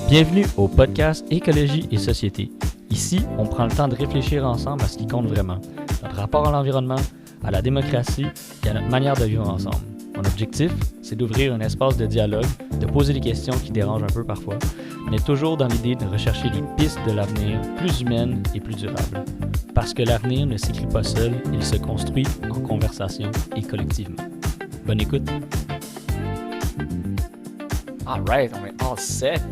Bienvenue au podcast Écologie et Société. Ici, on prend le temps de réfléchir ensemble à ce qui compte vraiment, notre rapport à l'environnement, à la démocratie et à notre manière de vivre ensemble. Mon objectif, c'est d'ouvrir un espace de dialogue, de poser des questions qui dérangent un peu parfois, mais toujours dans l'idée de rechercher les pistes de l'avenir plus humaines et plus durables. Parce que l'avenir ne s'écrit pas seul, il se construit en conversation et collectivement. Bonne écoute! All right, on est all set.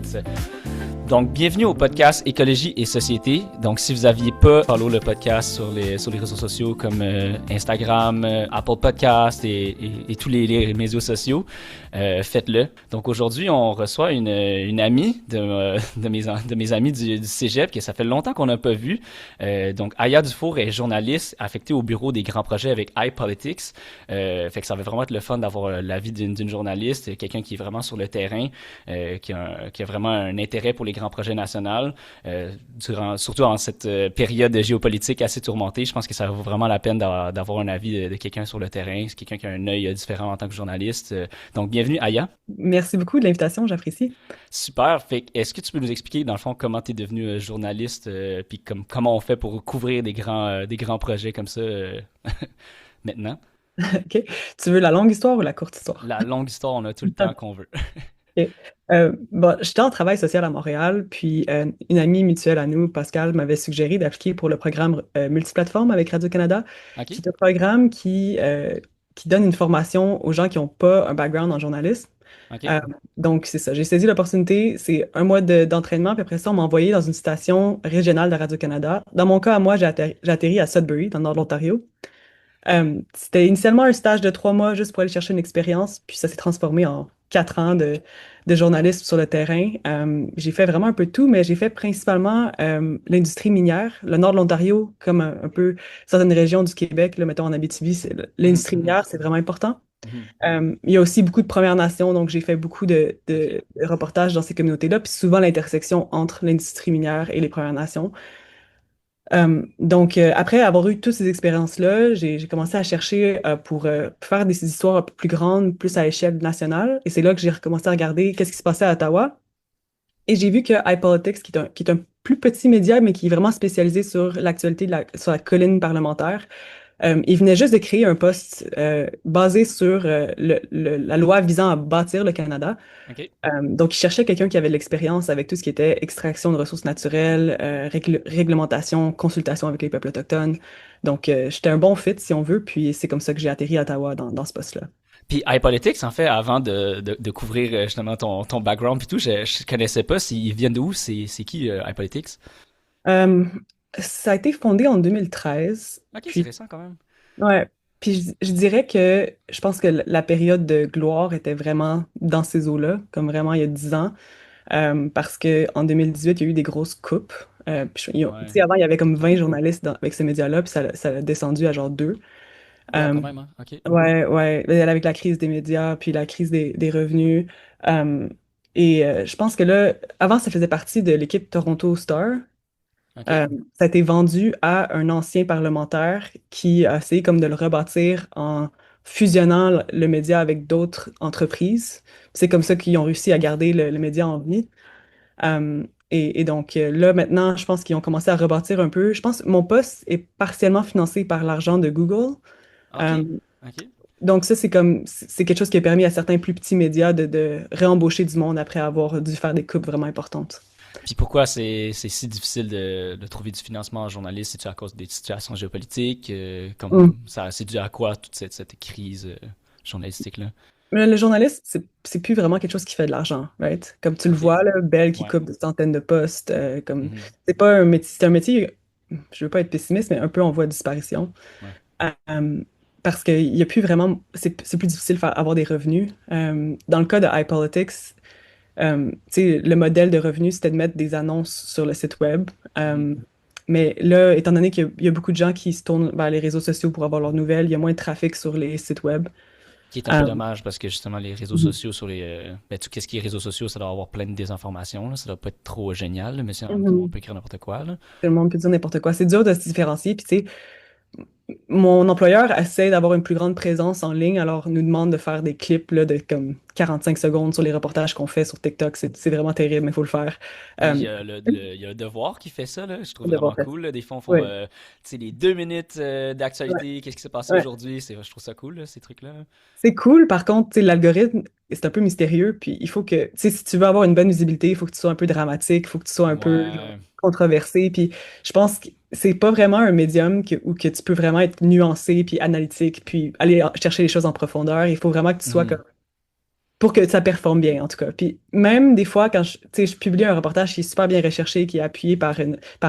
Donc, bienvenue au podcast Écologie et Société. Donc, si vous n'aviez pas follow le podcast sur les réseaux sociaux comme Instagram, Apple Podcast et tous les médias sociaux, faites-le. Donc, aujourd'hui, on reçoit une amie de mes amis du Cégep que ça fait longtemps qu'on n'a pas vu. Donc, Aya Dufour est journaliste affectée au bureau des grands projets avec iPolitics. Fait que ça va vraiment être le fun d'avoir l'avis d'une journaliste, quelqu'un qui est vraiment sur le terrain, qui a vraiment un intérêt pour les grands projets nationaux, surtout en cette période géopolitique assez tourmentée. Je pense que ça vaut vraiment la peine d'avoir un avis de quelqu'un sur le terrain. C'est quelqu'un qui a un œil différent en tant que journaliste. Donc, bienvenue, Aya. Merci beaucoup de l'invitation, j'apprécie. Super. Fait que, est-ce que tu peux nous expliquer, dans le fond, comment tu es devenu journaliste, puis comment on fait pour couvrir des grands projets comme ça maintenant? OK. Tu veux la longue histoire ou la courte histoire? La longue histoire, on a tout le temps qu'on veut. OK. Bon, j'étais en travail social à Montréal, puis une amie mutuelle à nous, Pascal, m'avait suggéré d'appliquer pour le programme multiplateforme avec Radio-Canada, qui OK? est un programme qui donne une formation aux gens qui n'ont pas un background en journalisme. OK? Euh, donc, c'est ça. J'ai saisi l'opportunité. C'est un mois d'entraînement, puis après ça, on m'a envoyé dans une station régionale de Radio-Canada. Dans mon cas, à moi, j'ai atterri à Sudbury, dans le nord de l'Ontario. C'était initialement un stage de 3 mois juste pour aller chercher une expérience, puis ça s'est transformé en 4 ans de journalisme sur le terrain. J'ai fait vraiment un peu de tout, mais j'ai fait principalement l'industrie minière, le nord de l'Ontario, comme un peu certaines régions du Québec, là, mettons en Abitibi, Mhm, l'industrie mhm, minière, c'est vraiment important. mhm. Il y a aussi beaucoup de Premières Nations, donc j'ai fait beaucoup de OK. reportages dans ces communautés-là, puis souvent l'intersection entre l'industrie minière et les Premières Nations. Donc, après avoir eu toutes ces expériences-là, j'ai commencé à chercher pour faire des histoires un peu plus grandes, plus à échelle nationale. Et c'est là que j'ai recommencé à regarder qu'est-ce qui se passait à Ottawa. Et j'ai vu que iPolitics, qui est un plus petit média, mais qui est vraiment spécialisé sur l'actualité sur la colline parlementaire, il venait juste de créer un poste basé sur la loi visant à bâtir le Canada. OK. Donc, il cherchait quelqu'un qui avait de l'expérience avec tout ce qui était extraction de ressources naturelles, réglementation, consultation avec les peuples autochtones. Donc, j'étais un bon fit, si on veut, puis c'est comme ça que j'ai atterri à Ottawa dans ce poste-là. Puis iPolitics, en fait, avant de couvrir justement ton background puis tout, je connaissais pas s'ils viennent d'où, c'est qui iPolitics? Euh, Ça a été fondé en 2013, OK, c'est puis, récent quand même. ouais, puis je dirais que je pense que la période de gloire était vraiment dans ces eaux-là, comme vraiment il y a 10 ans. Parce qu'en 2018, il y a eu des grosses coupes. Tu Ouais. sais, avant, il y avait comme OK. 20 journalistes avec ces médias-là, puis ça a descendu à genre 2. Oh, Euh, quand même, hein? OK. ouais, ouais, avec la crise des médias, puis la crise des revenus. Euh, je pense que là, avant, ça faisait partie de l'équipe Toronto Star. OK. Euh, Ça a été vendu à un ancien parlementaire qui a essayé comme de le rebâtir en fusionnant le média avec d'autres entreprises. C'est comme ça qu'ils ont réussi à garder le média en vie. Et donc là, maintenant, je pense qu'ils ont commencé à rebâtir un peu. Je pense que mon poste est partiellement financé par l'argent de Google. Euh, OK. OK. donc ça, c'est quelque chose qui a permis à certains plus petits médias de réembaucher du monde après avoir dû faire des coupes vraiment importantes. Puis pourquoi c'est si difficile de trouver du financement en journaliste? C'est-tu à cause des situations géopolitiques? Comme ça, c'est dû à quoi toute cette crise journalistique-là? Mais le journaliste, c'est plus vraiment quelque chose qui fait de l'argent, right? Comme tu le OK. vois, là, Bell qui Ouais. coupe des centaines de postes, comme Mhm. c'est pas un métier, c'est un métier, je veux pas être pessimiste, mais un peu en voie de disparition. Ouais. Euh, Parce qu'il y a plus vraiment, c'est plus difficile de avoir des revenus. Dans le cas de iPolitics, tu sais, le modèle de revenus, c'était de mettre des annonces sur le site web. Mhm. Mais là, étant donné qu'il y a beaucoup de gens qui se tournent vers les réseaux sociaux pour avoir leurs nouvelles, il y a moins de trafic sur les sites web. Qui est un peu Euh, dommage parce que justement les réseaux sociaux sur les ben tout ce qui est réseaux sociaux ça doit avoir plein de désinformation là, ça doit pas être trop génial là, mais c'est en même temps on Mhm. peut écrire n'importe quoi là. Tout le monde peut dire n'importe quoi. C'est dur de se différencier. Puis, tu sais, Mon employeur essaie d'avoir une plus grande présence en ligne, alors nous demande de faire des clips là, de comme 45 secondes sur les reportages qu'on fait sur TikTok. C'est vraiment terrible, mais il faut le faire. Ben, Euh, il y a le Devoir qui fait ça, là. Je trouve devoir vraiment faire. cool, là. Des fois, on font, Ouais, tu sais, les 2 minutes ouais, d'actualité, qu'est-ce qui s'est passé ouais. aujourd'hui. Je trouve ça cool, là, ces trucs-là. C'est cool, par contre, tu sais, l'algorithme, c'est un peu mystérieux, puis il faut que, tu sais, si tu veux avoir une bonne visibilité, il faut que tu sois un peu dramatique, il faut que tu sois un peu genre, Ouais. controversé, puis je pense que c'est pas vraiment un médium où que tu peux vraiment être nuancé, puis analytique, puis aller chercher les choses en profondeur. Il faut vraiment que tu sois Mhm. comme pour que ça performe bien, en tout cas. Puis même des fois, quand tu sais, je publie un reportage qui est super bien recherché, qui est appuyé par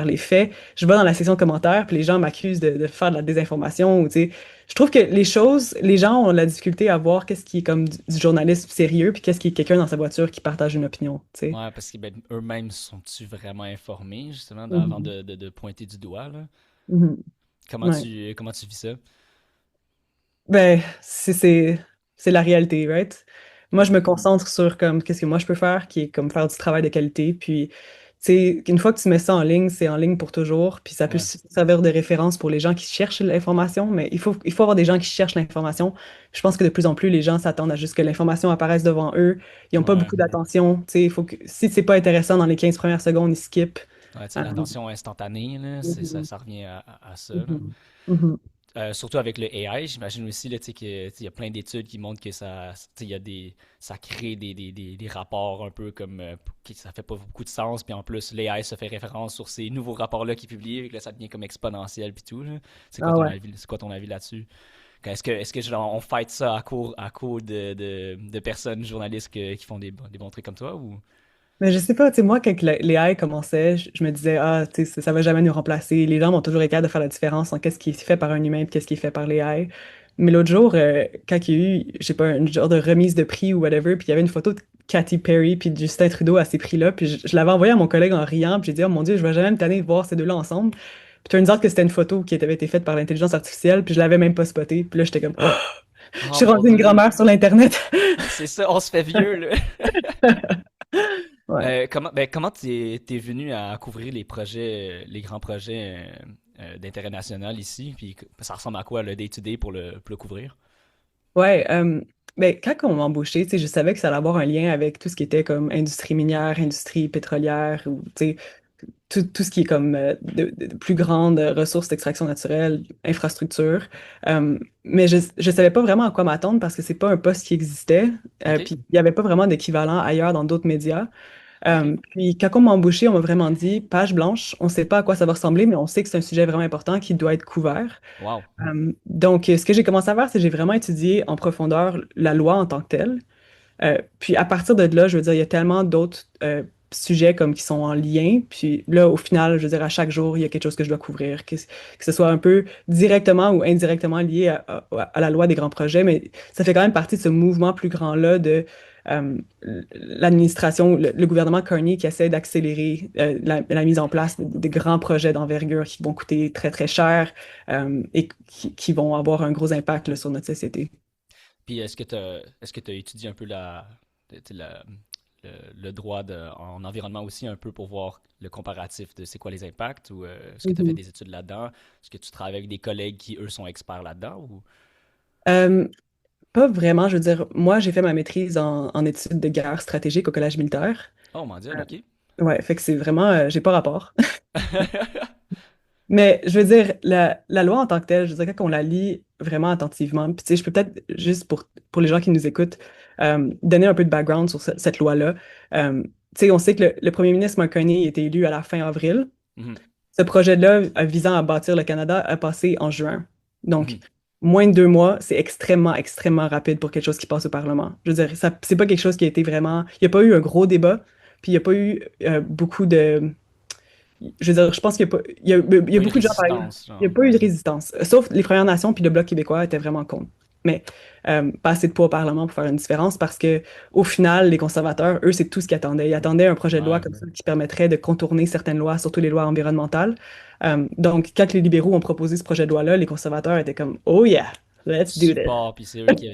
les faits, je vais dans la section commentaires, puis les gens m'accusent de faire de la désinformation. Ou, tu sais, je trouve que les gens ont la difficulté à voir qu'est-ce qui est comme du journalisme sérieux, puis qu'est-ce qui est quelqu'un dans sa voiture qui partage une opinion, tu sais. Ouais, parce que ben, eux-mêmes sont-tu vraiment informés, justement, avant Mhm. de pointer du doigt, là? Mhm. Ouais. Comment tu vis ça? Ben, c'est la réalité, right? Moi, je me Mhm. concentre sur comme qu'est-ce que moi je peux faire, qui est comme faire du travail de qualité. Puis, tu sais, une fois que tu mets ça en ligne, c'est en ligne pour toujours. Puis ça peut Ouais, servir de référence pour les gens qui cherchent l'information, mais il faut avoir des gens qui cherchent l'information. Je pense que de plus en plus, les gens s'attendent à juste que l'information apparaisse devant eux. Ils n'ont pas ouais. beaucoup d'attention. Tu sais, il faut que si c'est pas intéressant dans les 15 premières secondes, ils skippent. Ouais, tu sais, Euh, l'attention instantanée, là, mhm, ça revient à ça, là. mhm, mhm. Surtout avec le AI, j'imagine aussi là, tu sais, que, tu sais, il y a plein d'études qui montrent que tu sais, ça crée des rapports un peu comme ça fait pas beaucoup de sens, puis en plus l'AI se fait référence sur ces nouveaux rapports-là qui publient, et que là, ça devient comme exponentiel puis tout. Là. Ah ouais. C'est quoi ton avis là-dessus? Est-ce que genre, on fight ça à court de personnes journalistes qui font des bons trucs comme toi ou? Mais je sais pas, tu sais, moi, quand les AI commençaient, je me disais, ah, tu sais, ça va jamais nous remplacer. Les gens vont toujours être capables de faire la différence en qu'est-ce qui est fait par un humain et qu'est-ce qui est fait par les AI. Mais l'autre jour, quand il y a eu, je sais pas, une genre de remise de prix ou whatever, puis il y avait une photo de Katy Perry puis de Justin Trudeau à ces prix-là, puis je l'avais envoyé à mon collègue en riant, puis j'ai dit, oh mon Dieu, je vais jamais me tanner de voir ces deux-là ensemble. Puis turns out que c'était une photo qui avait été faite par l'intelligence artificielle, puis je l'avais même pas spoté. Puis là, j'étais comme, ah! Je Oh suis mon rendue une dieu! grand-mère sur l'Internet. C'est ça, on se fait vieux, là! Ouais. Comment t'es venu à couvrir les projets, les grands projets d'intérêt national ici? Puis ça ressemble à quoi le day-to-day pour le couvrir? Ouais, ben, quand on m'a embauché, tu sais, je savais que ça allait avoir un lien avec tout ce qui était comme industrie minière, industrie pétrolière, ou tu sais, tout ce qui est comme de plus grandes ressources d'extraction naturelle, infrastructure. Mais je savais pas vraiment à quoi m'attendre parce que c'est pas un poste qui existait, OK, puis il y avait pas vraiment d'équivalent ailleurs dans d'autres médias. OK. Puis quand on m'a embauché, on m'a vraiment dit, page blanche, on sait pas à quoi ça va ressembler, mais on sait que c'est un sujet vraiment important qui doit être couvert. Wow. Donc, ce que j'ai commencé à faire, c'est que j'ai vraiment étudié en profondeur la loi en tant que telle. Puis à partir de là, je veux dire, il y a tellement d'autres sujets comme qui sont en lien. Puis là, au final, je veux dire, à chaque jour, il y a quelque chose que je dois couvrir, que ce soit un peu directement ou indirectement lié à la loi des grands projets, mais ça fait quand même partie de ce mouvement plus grand-là de euh, l'administration, le gouvernement Carney qui essaie d'accélérer la mise en place des grands projets d'envergure qui vont coûter très, très cher et qui vont avoir un gros impact là, sur notre société. Puis est-ce que t'as étudié un peu tu sais, le droit en environnement aussi un peu pour voir le comparatif de c'est quoi les impacts ou est-ce que tu as fait Mhm. des études là-dedans? Est-ce que tu travailles avec des collègues qui, eux, sont experts là-dedans ou? Euh, Pas vraiment, je veux dire, moi j'ai fait ma maîtrise en études de guerre stratégique au collège militaire. Oh, mondial, Euh, OK. ouais, fait que c'est vraiment, j'ai pas rapport. Mais je veux dire, la loi en tant que telle, je veux dire, quand on la lit vraiment attentivement, puis tu sais, je peux peut-être juste pour les gens qui nous écoutent, donner un peu de background sur cette loi-là. Tu sais, on sait que le premier ministre Mark Carney a été élu à la fin avril. Mhm, Ce projet-là, visant à bâtir le Canada, a passé en juin. Donc, mhm. moins de 2 mois, c'est extrêmement, extrêmement rapide pour quelque chose qui passe au Parlement. Je veux dire, ça, c'est pas quelque chose qui a été vraiment. Il n'y a pas eu un gros débat, puis il n'y a pas eu beaucoup de. Je veux dire, je pense qu'il y a pas. Il y a Pas une beaucoup de gens, par exemple. résistance, Il n'y genre, a pas eu de ouais. résistance. Sauf les Premières Nations, puis le Bloc québécois étaient vraiment contre. Mais pas assez de poids au Parlement pour faire une différence parce que, au final, les conservateurs, eux, c'est tout ce qu'ils attendaient. Ils attendaient un projet de loi Ouais. comme ça qui permettrait de contourner certaines lois, surtout les lois environnementales. Donc, quand les libéraux ont proposé ce projet de loi-là, les conservateurs étaient comme, oh yeah! Let's do this. support, puis c'est eux qui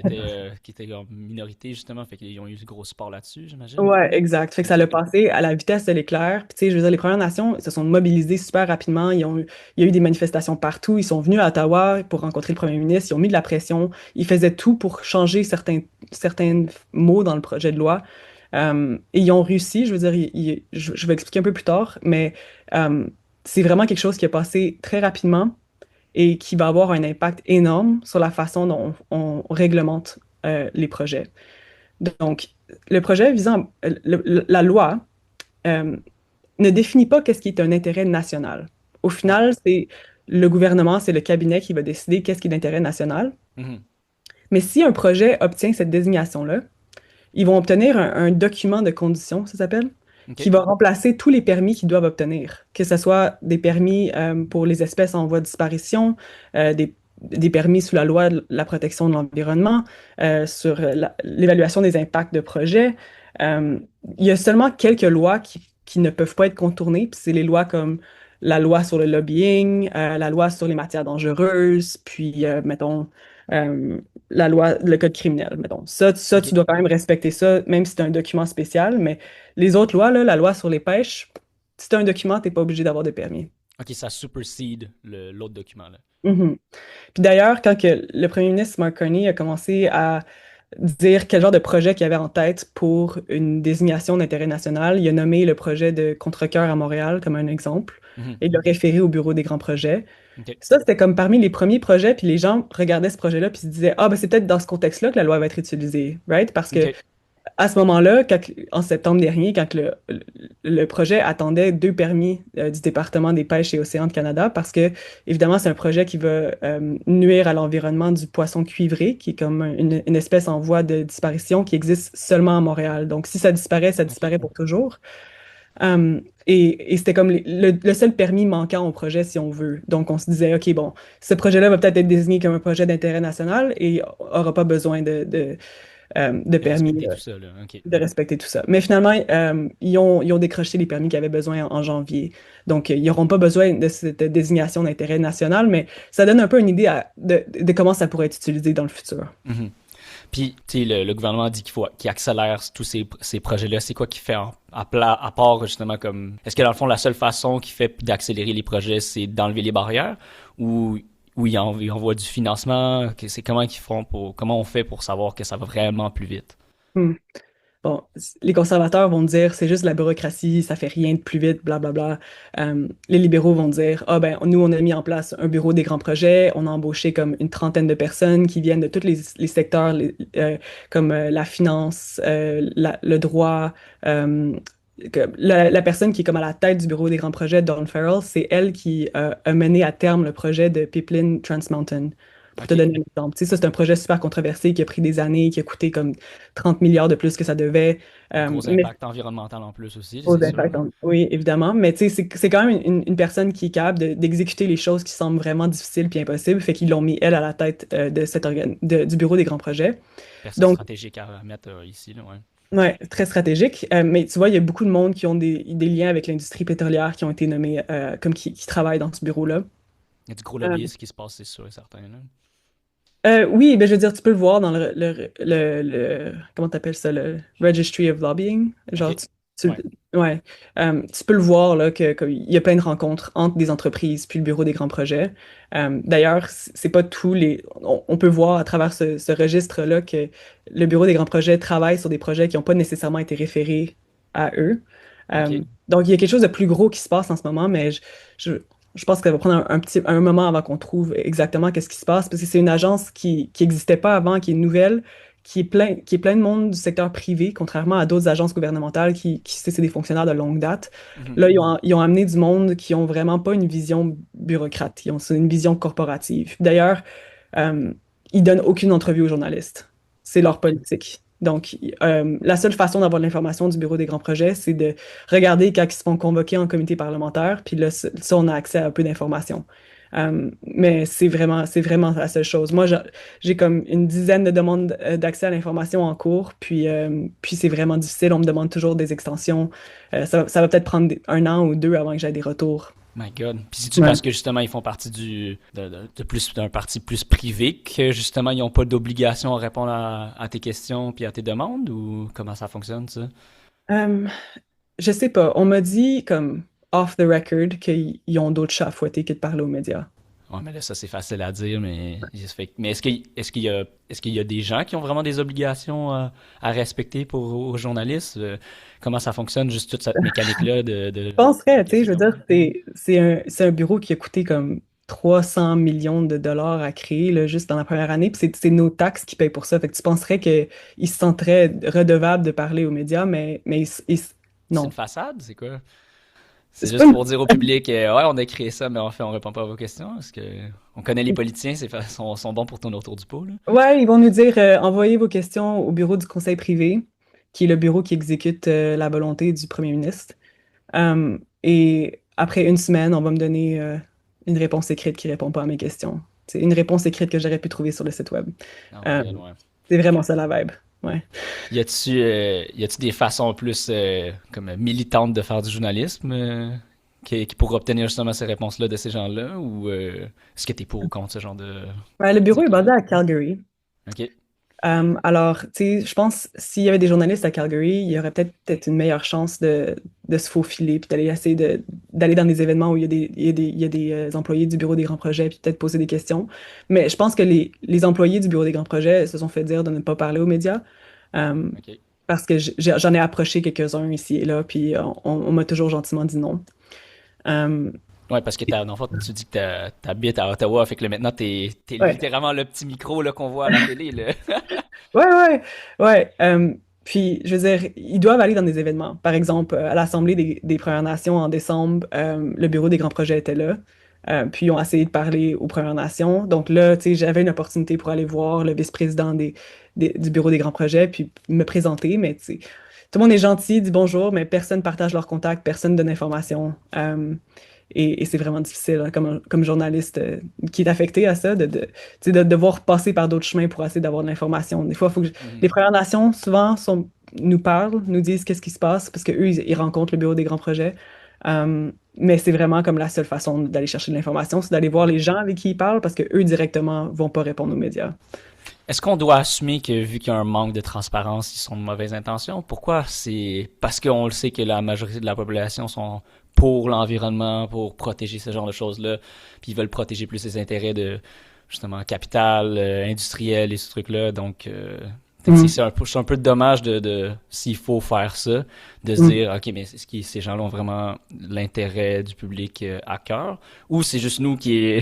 étaient en minorité, justement, fait qu'ils ont eu du gros support là-dessus, j'imagine. Ouais, exact. Fait que ça l'a Ok. passé à la vitesse de l'éclair. Puis, tu sais, je veux dire, les Premières Nations se sont mobilisées super rapidement. Il y a eu des manifestations partout. Ils sont venus à Ottawa pour rencontrer le premier ministre. Ils ont mis de la pression. Ils faisaient tout pour changer certains mots dans le projet de loi. Et ils ont réussi. Je veux dire, je vais expliquer un peu plus tard, mais euh, c'est vraiment quelque chose qui est passé très rapidement et qui va avoir un impact énorme sur la façon dont on réglemente les projets. Donc, le projet visant la loi euh, ne définit pas qu'est-ce qui est un intérêt national. Au Ouais. final, c'est le gouvernement, c'est le cabinet qui va décider qu'est-ce qui est d'intérêt national. Mhm. Mais si un projet obtient cette désignation-là, ils vont obtenir un document de conditions, ça s'appelle, qui OK. va remplacer tous les permis qu'ils doivent obtenir, que ce soit des permis pour les espèces en voie de disparition, des permis sous la loi de la protection de l'environnement, sur l'évaluation des impacts de projet. Euh, il y a seulement quelques lois qui ne peuvent pas être contournées, puis c'est les lois comme la loi sur le lobbying, la loi sur les matières dangereuses, puis, mettons, euh, la loi, le code criminel, mettons. Ça, tu OK. dois quand même respecter ça, même si c'est un document spécial, mais les autres lois, là, la loi sur les pêches, si tu as un document, tu n'es pas obligé d'avoir de permis. OK, ça supersede l'autre document, là. Mhm. Puis d'ailleurs, quand que le premier ministre Mark Carney a commencé à dire quel genre de projet qu'il avait en tête pour une désignation d'intérêt national, il a nommé le projet de Contrecœur à Montréal comme un exemple Mhm. et il l'a référé au bureau des grands projets. OK. Ça, c'était comme parmi les premiers projets, puis les gens regardaient ce projet-là puis se disaient, ah, ben c'est peut-être dans ce contexte-là que la loi va être utilisée, right? Parce que OK. à ce moment-là, en septembre dernier, quand le projet attendait deux permis du département des pêches et océans de Canada, parce que, évidemment, c'est un projet qui va nuire à l'environnement du poisson cuivré, qui est comme une espèce en voie de disparition qui existe seulement à Montréal. Donc, si ça OK. disparaît pour toujours. Et c'était comme le seul permis manquant au projet, si on veut. Donc, on se disait, OK, bon, ce projet-là va peut-être être désigné comme un projet d'intérêt national et n'aura pas besoin de De permis respecter tout ça, là. OK. de respecter tout ça. Mais finalement, ils ont décroché les permis qu'ils avaient besoin en janvier. Donc, ils n'auront pas besoin de cette désignation d'intérêt national, mais ça donne un peu une idée de comment ça pourrait être utilisé dans le futur. Mhm. Puis, tu sais, le gouvernement dit qu'il accélère tous ces projets-là. C'est quoi qui fait à part, justement, comme... Est-ce que, dans le fond, la seule façon qui fait d'accélérer les projets, c'est d'enlever les barrières? Ou ils envoient du financement? C'est comment on fait pour savoir que ça va vraiment plus vite? Hmm. Bon, les conservateurs vont dire c'est juste la bureaucratie, ça fait rien de plus vite, blablabla. Les libéraux vont dire ah ben nous on a mis en place un bureau des grands projets, on a embauché comme une trentaine de personnes qui viennent de tous les secteurs comme la finance, le droit. La personne qui est comme à la tête du bureau des grands projets, Dawn Farrell, c'est elle qui a mené à terme le projet de Pipeline Trans Mountain. Pour te OK. donner un exemple. Tu sais, ça, c'est un projet super controversé qui a pris des années, qui a coûté comme 30 milliards de plus que ça devait. Gros Mais impact environnemental en plus aussi, aux c'est sûr. impacts, oui, évidemment. Mais tu sais, c'est quand même une personne qui est capable d'exécuter les choses qui semblent vraiment difficiles puis impossibles. Fait qu'ils l'ont mis, elle, à la tête du bureau des grands projets. Personne Donc, stratégique à mettre ici, là, ouais. ouais, très stratégique. Mais tu vois, il y a beaucoup de monde qui ont des liens avec l'industrie pétrolière qui ont été nommés comme qui travaillent dans ce bureau-là. Il y a du gros Euh, lobbyisme qui se passe, c'est sûr et certain, là. oui, ben, je veux dire, tu peux le voir dans comment t'appelles ça, le Registry of Lobbying. Genre, OK. tu- Ouais. ouais. Tu peux le voir, là, qu'il y a plein de rencontres entre des entreprises puis le bureau des grands projets. D'ailleurs, c'est pas tous les... On peut voir à travers ce registre-là que le bureau des grands projets travaille sur des projets qui n'ont pas nécessairement été référés à eux. OK. Donc, il y a quelque chose de plus gros qui se passe en ce moment, mais je, je pense que ça va prendre un moment avant qu'on trouve exactement qu'est-ce qui se passe, parce que c'est une agence qui n'existait pas avant, qui est nouvelle, qui est plein de monde du secteur privé, contrairement à d'autres agences gouvernementales c'est des fonctionnaires de longue date. Mhm. Là, ils ont amené du monde qui ont vraiment pas une vision bureaucrate, c'est une vision corporative. D'ailleurs, euh, ils donnent aucune entrevue aux journalistes. C'est Ah, leur politique. Donc, la seule façon d'avoir de l'information du bureau des grands projets, c'est de regarder quand ils se font convoquer en comité parlementaire, puis là, ça, on a accès à un peu d'informations. Mais c'est vraiment la seule chose. Moi, j'ai comme une dizaine de demandes d'accès à l'information en cours, puis c'est vraiment difficile. On me demande toujours des extensions. Ça va peut-être prendre un an ou deux avant que j'aie des retours. My God. Puis c'est-tu Ouais. parce que justement ils font partie de plus d'un parti plus privé que justement ils n'ont pas d'obligation à répondre à tes questions puis à tes demandes ou comment ça fonctionne ça? Euh, je sais pas. On m'a dit, comme off the record, qu'ils ont d'autres chats à fouetter que de parler aux médias. Ouais, mais là ça c'est facile à dire, mais est-ce qu'il y a des gens qui ont vraiment des obligations à respecter pour aux journalistes? Comment ça fonctionne juste toute cette mécanique-là Je penserais, de tu sais, je veux questions? dire, c'est un bureau qui a coûté comme 300 millions de dollars à créer là, juste dans la première année, puis c'est nos taxes qui payent pour ça. Fait que tu penserais qu'ils se sentiraient redevables de parler aux médias, mais C'est une non. façade, c'est quoi? C'est C'est pas juste une- pour dire au public, ouais, on a créé ça, mais en fait, on répond pas à vos questions. Parce que on connaît les politiciens, sont bons pour tourner autour du pot, là. Ouais, ils vont nous dire envoyez vos questions au bureau du conseil privé, qui est le bureau qui exécute la volonté du premier ministre. Et après une semaine, on va me donner une réponse écrite qui répond pas à mes questions. C'est une réponse écrite que j'aurais pu trouver sur le site web. Oh my Euh, God, ouais. c'est vraiment ça la vibe. Ouais. Y a-tu des façons plus comme militantes de faire du journalisme qui pourraient obtenir justement ces réponses-là de ces gens-là? Ou est-ce que t'es pour ou contre ce genre de Le bureau est basé d'activité? à Calgary. OK. Alors, tu sais, je pense s'il y avait des journalistes à Calgary, il y aurait peut-être une meilleure chance de se faufiler, puis d'aller essayer d'aller dans des événements où il y a des employés du bureau des grands projets, puis peut-être poser des questions. Mais je pense que les employés du bureau des grands projets se sont fait dire de ne pas parler aux médias, euh, OK. parce que j'en ai approché quelques-uns ici et là, puis on m'a toujours gentiment dit non. Euh, Ouais, parce que dans le fond, tu dis que t'habites à Ottawa, fait que là, maintenant, t'es ouais. littéralement le petit micro là, qu'on voit à la télé, là. Ouais, ouais, ouais. Puis, je veux dire, ils doivent aller dans des événements. Par exemple, à l'Assemblée des Premières Nations en décembre, le bureau des grands projets était là. Puis, ils ont essayé de parler aux Premières Nations. Donc là, tu sais, j'avais une opportunité pour aller voir le vice-président du bureau des grands projets, puis me présenter. Mais, tu sais, tout le monde est gentil, dit bonjour, mais personne partage leurs contacts, personne donne information. Et c'est vraiment difficile, hein, comme journaliste qui est affecté à ça, tu sais, de devoir passer par d'autres chemins pour essayer d'avoir de l'information. Des fois, il faut que les Premières Nations, souvent, nous parlent, nous disent qu'est-ce qui se passe, parce qu'eux, ils rencontrent le bureau des grands projets. Mais c'est vraiment comme la seule façon d'aller chercher de l'information, c'est d'aller voir les gens avec qui ils parlent, parce que eux directement vont pas répondre aux médias. Est-ce qu'on doit assumer que vu qu'il y a un manque de transparence, ils sont de mauvaises intentions? Pourquoi? C'est parce qu'on le sait que la majorité de la population sont pour l'environnement, pour protéger ce genre de choses-là, puis ils veulent protéger plus les intérêts de justement capital, industriel et ce truc-là. Donc, fait que Mm. c'est un peu dommage s'il faut faire ça, de se Mm. dire, OK, mais est-ce que ces gens-là ont vraiment l'intérêt du public à cœur? Ou c'est juste nous qui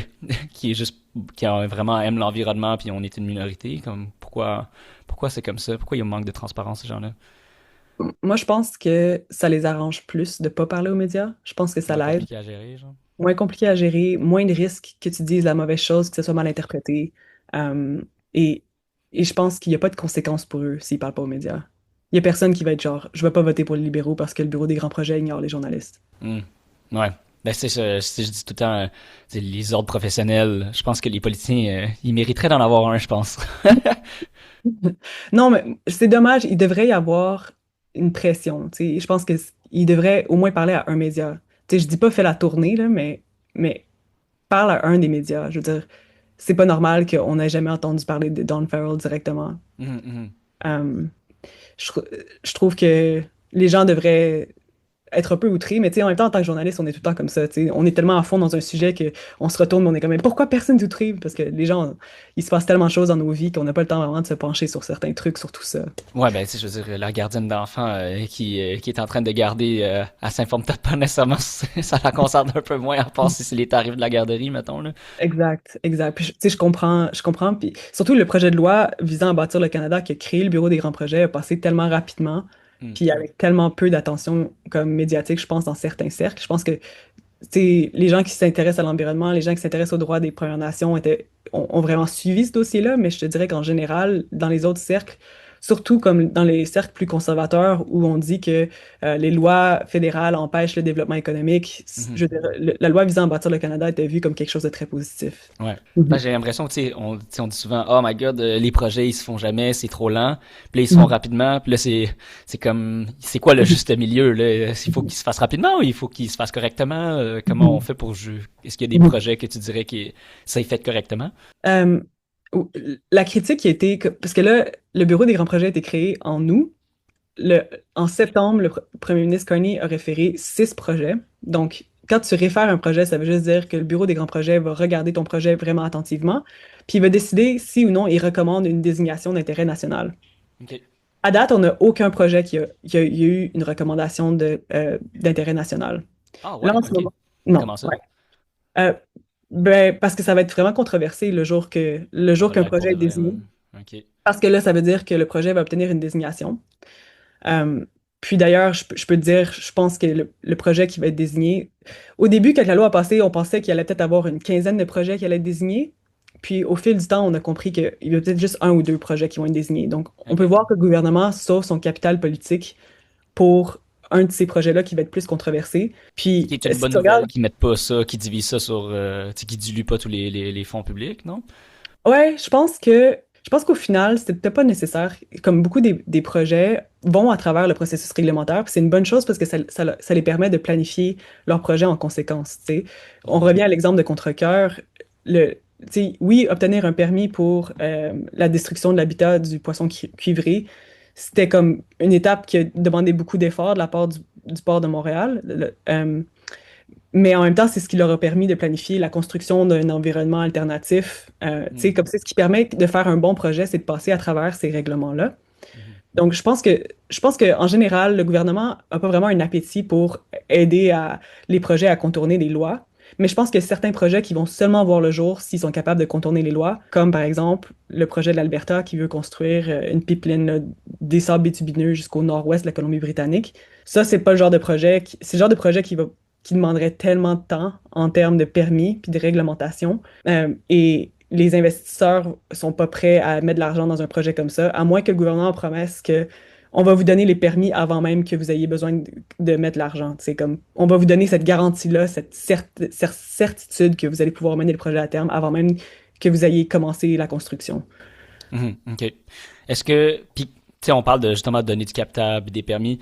vraiment aime l'environnement puis on est une minorité? Comme, pourquoi c'est comme ça? Pourquoi il y a un manque de transparence, ces gens-là? Moi, je pense que ça les arrange plus de pas parler aux médias. Je pense que ça Moins l'aide. compliqué à gérer, genre? Moins compliqué à gérer, moins de risques que tu dises la mauvaise chose, que ce soit mal interprété. Euh, et, et je pense qu'il n'y a pas de conséquences pour eux s'ils parlent pas aux médias. Il n'y a personne qui va être genre, je vais pas voter pour les libéraux parce que le bureau des grands projets ignore les journalistes. Hmm. Ouais. Ben, je dis tout le temps, les ordres professionnels, je pense que les politiciens, ils mériteraient d'en avoir un, je pense. Non, mais c'est dommage, il devrait y avoir une pression. Tu sais. Je pense qu'il devrait au moins parler à un média. Tu sais, je dis pas fais la tournée, là, mais parle à un des médias. Je veux dire, c'est pas normal qu'on n'ait jamais entendu parler de Don Farrell directement. Mhm, mhm. Euh, je, trou- je trouve que les gens devraient être un peu outrés, mais tu sais, en même temps, en tant que journaliste, on est tout le temps comme ça. Tu sais. On est tellement à fond dans un sujet qu'on se retourne, mais on est comme, mais pourquoi personne n'est outré? Parce que les gens, il se passe tellement de choses dans nos vies qu'on n'a pas le temps vraiment de se pencher sur certains trucs, sur tout ça. Ouais, ben, tu sais, je veux dire, la gardienne d'enfant qui est en train de garder, elle s'informe peut-être pas nécessairement, ça la concerne un peu moins, à part si c'est les tarifs de la garderie, mettons, là. Exact, exact. Puis, tu sais, je comprends. Puis surtout, le projet de loi visant à bâtir le Canada qui a créé le Bureau des grands projets a passé tellement rapidement, Hmm. puis avec tellement peu d'attention comme médiatique, je pense, dans certains cercles. Je pense que, tu sais, les gens qui s'intéressent à l'environnement, les gens qui s'intéressent aux droits des Premières Nations ont vraiment suivi ce dossier-là, mais je te dirais qu'en général, dans les autres cercles, surtout comme dans les cercles plus conservateurs où on dit que les lois fédérales empêchent le développement économique. Mhm. Je veux dire, la loi visant à bâtir le Canada était vue comme quelque chose de très positif. Ouais. Ben, Mhm. j'ai l'impression que, tu sais, on dit souvent, oh my god, les projets, ils se font jamais, c'est trop lent. Puis là, ils se font Mhm. rapidement. Puis là, c'est comme, c'est quoi le juste milieu, là? Il faut qu'ils se fassent rapidement ou il faut qu'ils se fassent correctement? Comment on Mhm. fait pour juger? Est-ce qu'il y a des Mhm. projets que tu dirais que ça est fait correctement? Euh, la critique qui a été, parce que là, le Bureau des grands projets a été créé en août. Le, En septembre, premier ministre Carney a référé 6 projets. Donc, quand tu réfères un projet, ça veut juste dire que le Bureau des grands projets va regarder ton projet vraiment attentivement, puis il va décider si ou non il recommande une désignation d'intérêt national. OK. À date, on n'a aucun projet il y a eu une recommandation d'intérêt national. Ah Là, ouais, en ce OK. moment, non. Comment ça? Ouais. Euh, ben, parce que ça va être vraiment controversé le Ça jour va qu'un l'être pour projet de est vrai, désigné. ouais. OK. Parce que là, ça veut dire que le projet va obtenir une désignation. Euh, Puis d'ailleurs, je peux te dire, je pense que le projet qui va être désigné, au début, quand la loi a passé, on pensait qu'il allait peut-être avoir une quinzaine de projets qui allaient être désignés. Puis au fil du temps, on a compris qu'il y a peut-être juste un ou deux projets qui vont être désignés. Donc, on peut OK. voir que le gouvernement sauve son capital politique pour un de ces projets-là qui va être plus controversé. Ce qui Puis, est une si bonne tu regardes, nouvelle qu'ils mettent pas ça, qu'ils divisent ça sur, tu sais, qu'ils diluent pas tous les fonds publics, non? ouais, je pense qu'au final, c'était peut-être pas nécessaire. Comme beaucoup des projets vont à travers le processus réglementaire, puis c'est une bonne chose parce que ça les permet de planifier leurs projets en conséquence, tu sais. On Mhm. revient à l'exemple de Contrecœur. Tu sais, oui, obtenir un permis pour la destruction de l'habitat du poisson cuivré, c'était comme une étape qui a demandé beaucoup d'efforts de la part du port de Montréal. Mais en même temps, c'est ce qui leur a permis de planifier la construction d'un environnement alternatif. Tu sais, Mhm. comme c'est ce qui permet de faire un bon projet, c'est de passer à travers ces règlements-là. Mhm. Donc, je pense que en général, le gouvernement n'a pas vraiment un appétit pour aider les projets à contourner les lois. Mais je pense que certains projets qui vont seulement voir le jour s'ils sont capables de contourner les lois, comme par exemple le projet de l'Alberta qui veut construire une pipeline là, des sables bitumineux jusqu'au nord-ouest de la Colombie-Britannique. Ça, c'est pas le genre de projet, c'est le genre de projet qui demanderait tellement de temps en termes de permis puis de réglementation. Et les investisseurs sont pas prêts à mettre de l'argent dans un projet comme ça, à moins que le gouvernement promesse que on va vous donner les permis avant même que vous ayez besoin de mettre l'argent. C'est comme, on va vous donner cette garantie-là, cette certitude que vous allez pouvoir mener le projet à terme avant même que vous ayez commencé la construction. Mhm. OK. Est-ce que, puis, tu sais, on parle de justement de donner du capital, puis des permis.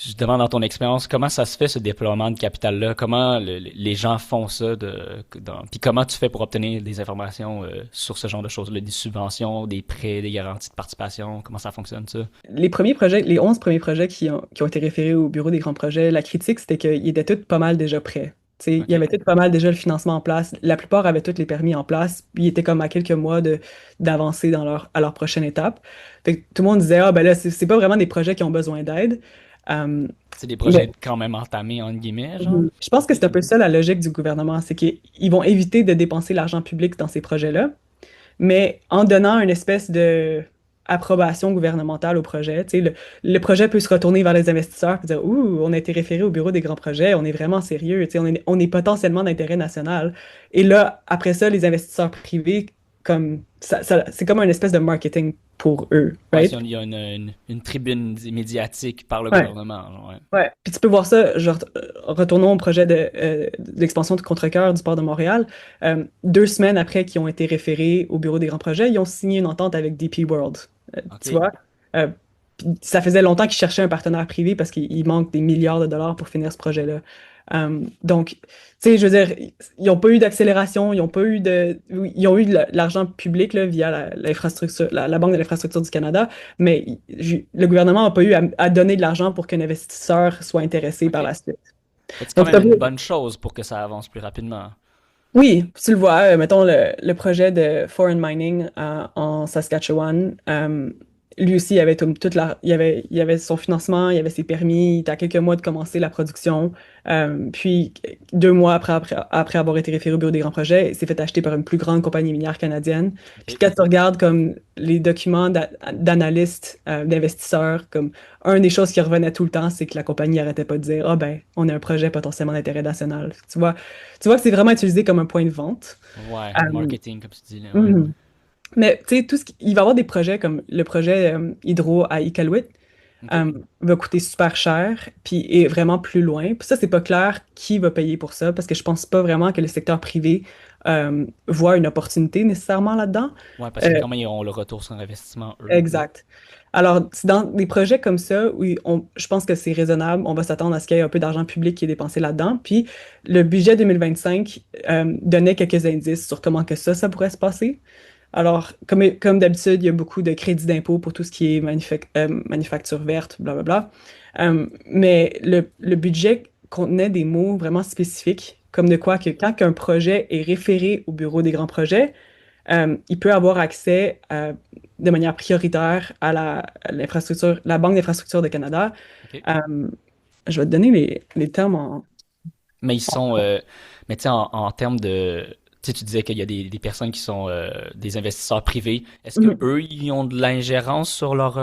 Justement, dans ton expérience, comment ça se fait ce déploiement de capital-là? Comment les gens font ça? Puis comment tu fais pour obtenir des informations sur ce genre de choses-là? Des subventions, des prêts, des garanties de participation? Comment ça fonctionne, ça? Les 11 premiers projets qui ont été référés au Bureau des grands projets, la critique, c'était qu'ils étaient tous pas mal déjà prêts. Tu sais, il y OK. avait tous pas mal déjà le financement en place. La plupart avaient tous les permis en place, puis ils étaient comme à quelques mois d'avancer à leur prochaine étape. Fait que tout le monde disait, ah ben là, c'est pas vraiment des projets qui ont besoin d'aide. Euh, C'est des mais projets quand même entamés, entre guillemets, genre? Mhm. Je pense que OK. c'est un peu ça la logique du gouvernement, c'est qu'ils vont éviter de dépenser l'argent public dans ces projets-là, mais en donnant une espèce de approbation gouvernementale au projet, tu sais, le projet peut se retourner vers les investisseurs et dire, ouh, on a été référé au bureau des grands projets, on est vraiment sérieux, tu sais, on est potentiellement d'intérêt national. Et là, après ça, les investisseurs privés, comme c'est comme une espèce de marketing pour eux, Ouais, si right? il y a une tribune médiatique par le Ouais. gouvernement, genre, ouais. Ouais, puis tu peux voir ça, genre, retournons au projet de l'expansion de Contrecœur du port de Montréal. 2 semaines après qu'ils ont été référés au bureau des grands projets, ils ont signé une entente avec DP World. Tu OK. vois? Euh, Puis ça faisait longtemps qu'ils cherchaient un partenaire privé parce qu'il manque des milliards de dollars pour finir ce projet-là. Donc, tu sais, je veux dire, ils n'ont pas eu d'accélération, ils n'ont pas eu oui, ils ont eu de l'argent public là, via l'infrastructure, la Banque de l'infrastructure du Canada, mais le gouvernement n'a pas eu à donner de l'argent pour qu'un investisseur soit intéressé par OK. la suite. C'est quand Donc, c'est même un une peu- bonne chose pour que ça avance plus rapidement. oui, tu le vois, mettons le projet de Foreign Mining en Saskatchewan. Lui aussi, il avait il y avait son financement, il y avait ses permis, il était à quelques mois de commencer la production. Puis 2 mois après avoir été référé au bureau des grands projets, il s'est fait acheter par une plus grande compagnie minière canadienne. Puis OK. quand tu regardes comme les documents d'analystes, d'investisseurs, comme une des choses qui revenait tout le temps, c'est que la compagnie n'arrêtait pas de dire, ah ben, on a un projet potentiellement d'intérêt national. Tu vois que c'est vraiment utilisé comme un point de vente. Ouais, Euh, marketing, comme tu dis, là, ouais. mhm. Mais tu sais, il va y avoir des projets comme le projet Hydro à Iqaluit OK. va coûter super cher, puis est vraiment plus loin. Puis ça, c'est pas clair qui va payer pour ça, parce que je pense pas vraiment que le secteur privé voit une opportunité nécessairement là-dedans. Ouais, parce que Euh, comment ils ont le retour sur investissement, eux. exact. Alors, c'est dans des projets comme ça où je pense que c'est raisonnable, on va s'attendre à ce qu'il y ait un peu d'argent public qui est dépensé là-dedans. Puis le budget 2025 donnait quelques indices sur comment que ça pourrait se passer. Alors, comme d'habitude, il y a beaucoup de crédits d'impôt pour tout ce qui est manufacture verte, blablabla. Mais le budget contenait des mots vraiment spécifiques, comme de quoi que quand un projet est référé au bureau des grands projets, il peut avoir accès de manière prioritaire à l'infrastructure, la Banque d'infrastructure de Canada. OK. Euh, je vais te donner les termes en... Mais ils sont, mais tu sais, en termes de, tu sais, tu disais qu'il y a des personnes qui sont des investisseurs privés. Est-ce que Mhm. eux, ils ont de l'ingérence sur leur,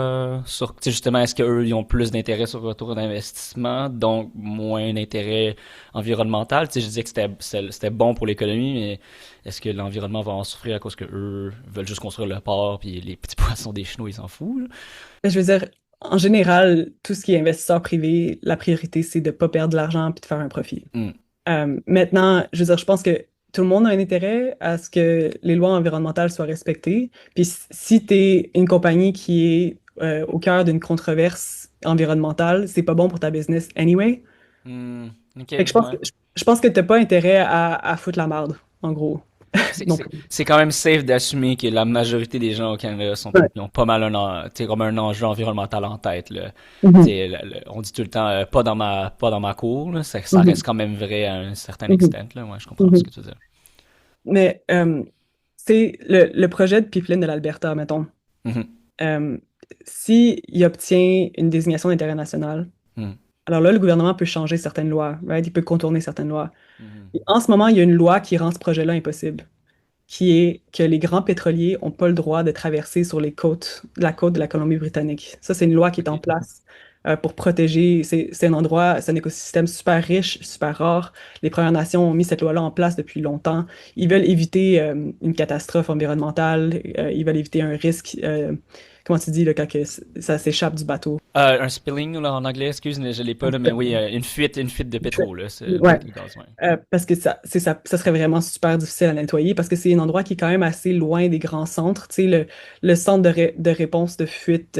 sur, tu sais, justement, est-ce que eux, ils ont plus d'intérêt sur le retour d'investissement, donc moins d'intérêt environnemental? Tu sais, je disais que c'était bon pour l'économie, mais est-ce que l'environnement va en souffrir à cause que eux veulent juste construire le port, puis les petits poissons des chenaux, ils s'en foutent, là? Je veux dire, en général, tout ce qui est investisseur privé, la priorité, c'est de ne pas perdre de l'argent puis de faire un profit. Hmm. Maintenant, je veux dire, je pense que tout le monde a un intérêt à ce que les lois environnementales soient respectées. Puis si tu es une compagnie qui est au cœur d'une controverse environnementale, c'est pas bon pour ta business anyway. Hmm. OK, Fait que ouais. je pense que t'as pas intérêt à foutre la merde, en gros. C'est Donc, c'est- c'est quand même safe d'assumer que la majorité des gens au Canada ouais. ils ont pas mal tu sais, comme un enjeu environnemental en tête, là. Tu Mhm, sais, on dit tout le temps pas dans ma cour, là. Ça mhm, reste quand même vrai à un certain mhm, extent, là. Ouais, je comprends ce mhm. que tu veux dire. Mais c'est le projet de pipeline de l'Alberta, mettons. Mhm, Euh, S'il obtient une désignation d'intérêt national, mhm, alors là, le gouvernement peut changer certaines lois, right? Il peut contourner certaines lois. mhm. Et en ce moment, il y a une loi qui rend ce projet-là impossible, qui est que les grands pétroliers n'ont pas le droit de traverser sur les côtes, la côte de la Colombie-Britannique. Ça, c'est une loi qui est en OK. place pour protéger. C'est un endroit, c'est un écosystème super riche, super rare. Les Premières Nations ont mis cette loi-là en place depuis longtemps. Ils veulent éviter une catastrophe environnementale. Ils veulent éviter un risque. Comment tu dis là, quand que ça s'échappe du bateau? Un spilling, là, en anglais, excuse, je l'ai pas, là, mais oui, une fuite de pétrole, là, Ouais. de gaz, ouais. Parce que ça serait vraiment super difficile à nettoyer parce que c'est un endroit qui est quand même assez loin des grands centres. Tu sais, le centre de réponse de fuite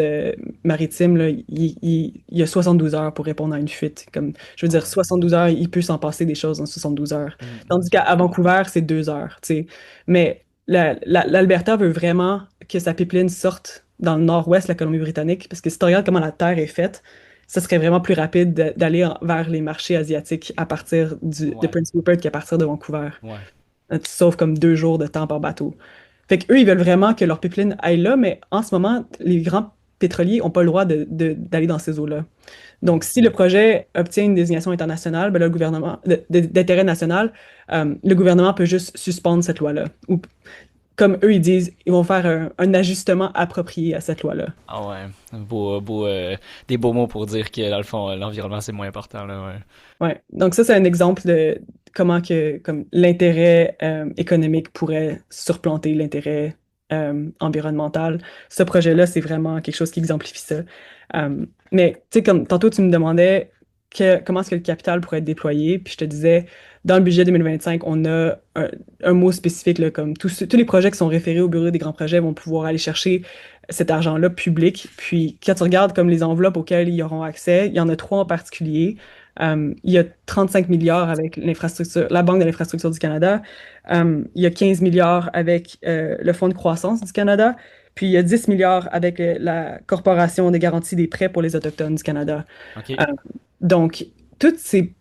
maritime, là, il y a 72 heures pour répondre à une fuite. Comme, je veux Ah dire, ouais. 72 heures, il peut s'en passer des choses en 72 heures. Mon Tandis Dieu. qu'à Vancouver, c'est 2 heures. Tu sais. Mais l'Alberta veut vraiment que sa pipeline sorte dans le nord-ouest de la Colombie-Britannique parce que si tu regardes comment la Terre est faite, ça serait vraiment plus rapide d'aller vers les marchés asiatiques à partir de Ouais, Prince Rupert qu'à partir de Vancouver. ouais. Tu sauves comme 2 jours de temps par bateau. Fait qu'eux, ils veulent vraiment que leur pipeline aille là, mais en ce moment, les grands pétroliers n'ont pas le droit d'aller dans ces eaux-là. Donc, si le Mhm. projet obtient une désignation internationale, ben là, d'intérêt national, le gouvernement peut juste suspendre cette loi-là. Ou, comme eux, ils disent, ils vont faire un ajustement approprié à cette loi-là. Ah ouais, des beaux mots pour dire que dans le fond, l'environnement c'est moins important là. Ouais. Ouais. Donc ça, c'est un exemple de comment que comme l'intérêt économique pourrait surplanter l'intérêt environnemental. Ce projet-là, c'est vraiment quelque chose qui exemplifie ça. Mais tu sais, comme tantôt tu me demandais comment est-ce que le capital pourrait être déployé, puis je te disais, dans le budget 2025, on a un mot spécifique, là, comme tous les projets qui sont référés au bureau des grands projets vont pouvoir aller chercher cet argent-là public. Puis quand tu regardes comme les enveloppes auxquelles ils auront accès, il y en a trois en particulier. Il y a 35 milliards avec l'infrastructure, la Banque de l'infrastructure du Canada. Il y a 15 milliards avec le Fonds de croissance du Canada. Puis il y a 10 milliards avec la Corporation des garanties des prêts pour les Autochtones du Canada. OK. Euh, donc, toutes ces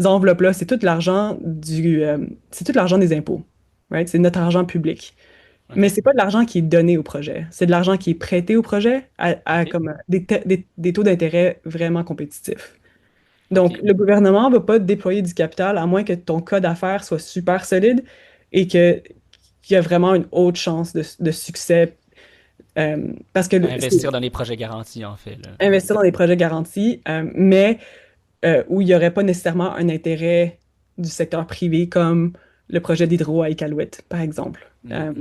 enveloppes-là, c'est tout l'argent des impôts. Right? C'est notre argent public. Mais OK. c'est pas de l'argent qui est donné au projet. C'est de l'argent qui est prêté au projet à OK. comme des taux d'intérêt vraiment compétitifs. Donc, OK. le gouvernement ne va pas déployer du capital à moins que ton cas d'affaires soit super solide et qu'il y a vraiment une haute chance de succès. Parce que c'est Investir dans les projets garantis en fait là. investir dans des projets garantis, mais où il n'y aurait pas nécessairement un intérêt du secteur privé comme le projet d'Hydro à Iqaluit, par exemple. Mhm.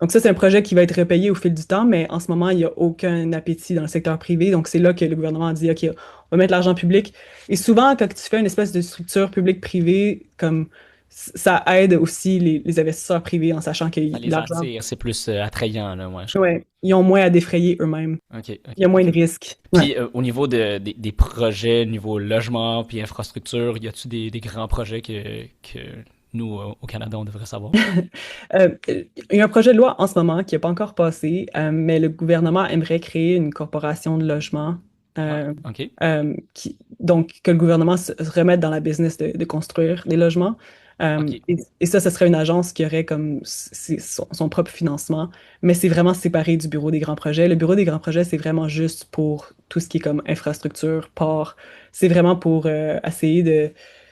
Donc ça, c'est un projet qui va être repayé au fil du temps, mais en ce moment, il n'y a aucun appétit dans le secteur privé. Donc c'est là que le gouvernement a dit, OK, on va mettre l'argent public. Et souvent, quand tu fais une espèce de structure publique-privée, comme ça aide aussi les investisseurs privés en sachant que Ça les l'argent, attire, c'est plus attrayant, là, ouais, je comprends. ouais, ils ont moins à défrayer eux-mêmes. OK, OK, Il y a moins de OK. risques. Ouais. Puis au niveau des projets, niveau logement puis infrastructure, y a-tu des grands projets que nous, au Canada, on devrait savoir? Il y a un projet de loi en ce moment qui n'est pas encore passé, mais le gouvernement aimerait créer une corporation de logement. Ah, euh, OK, donc, que le gouvernement se remette dans la business de construire des logements. OK. Et ça, ce serait une agence qui aurait comme son propre financement, mais c'est vraiment séparé du bureau des grands projets. Le bureau des grands projets, c'est vraiment juste pour tout ce qui est comme infrastructure, port. C'est vraiment pour essayer de...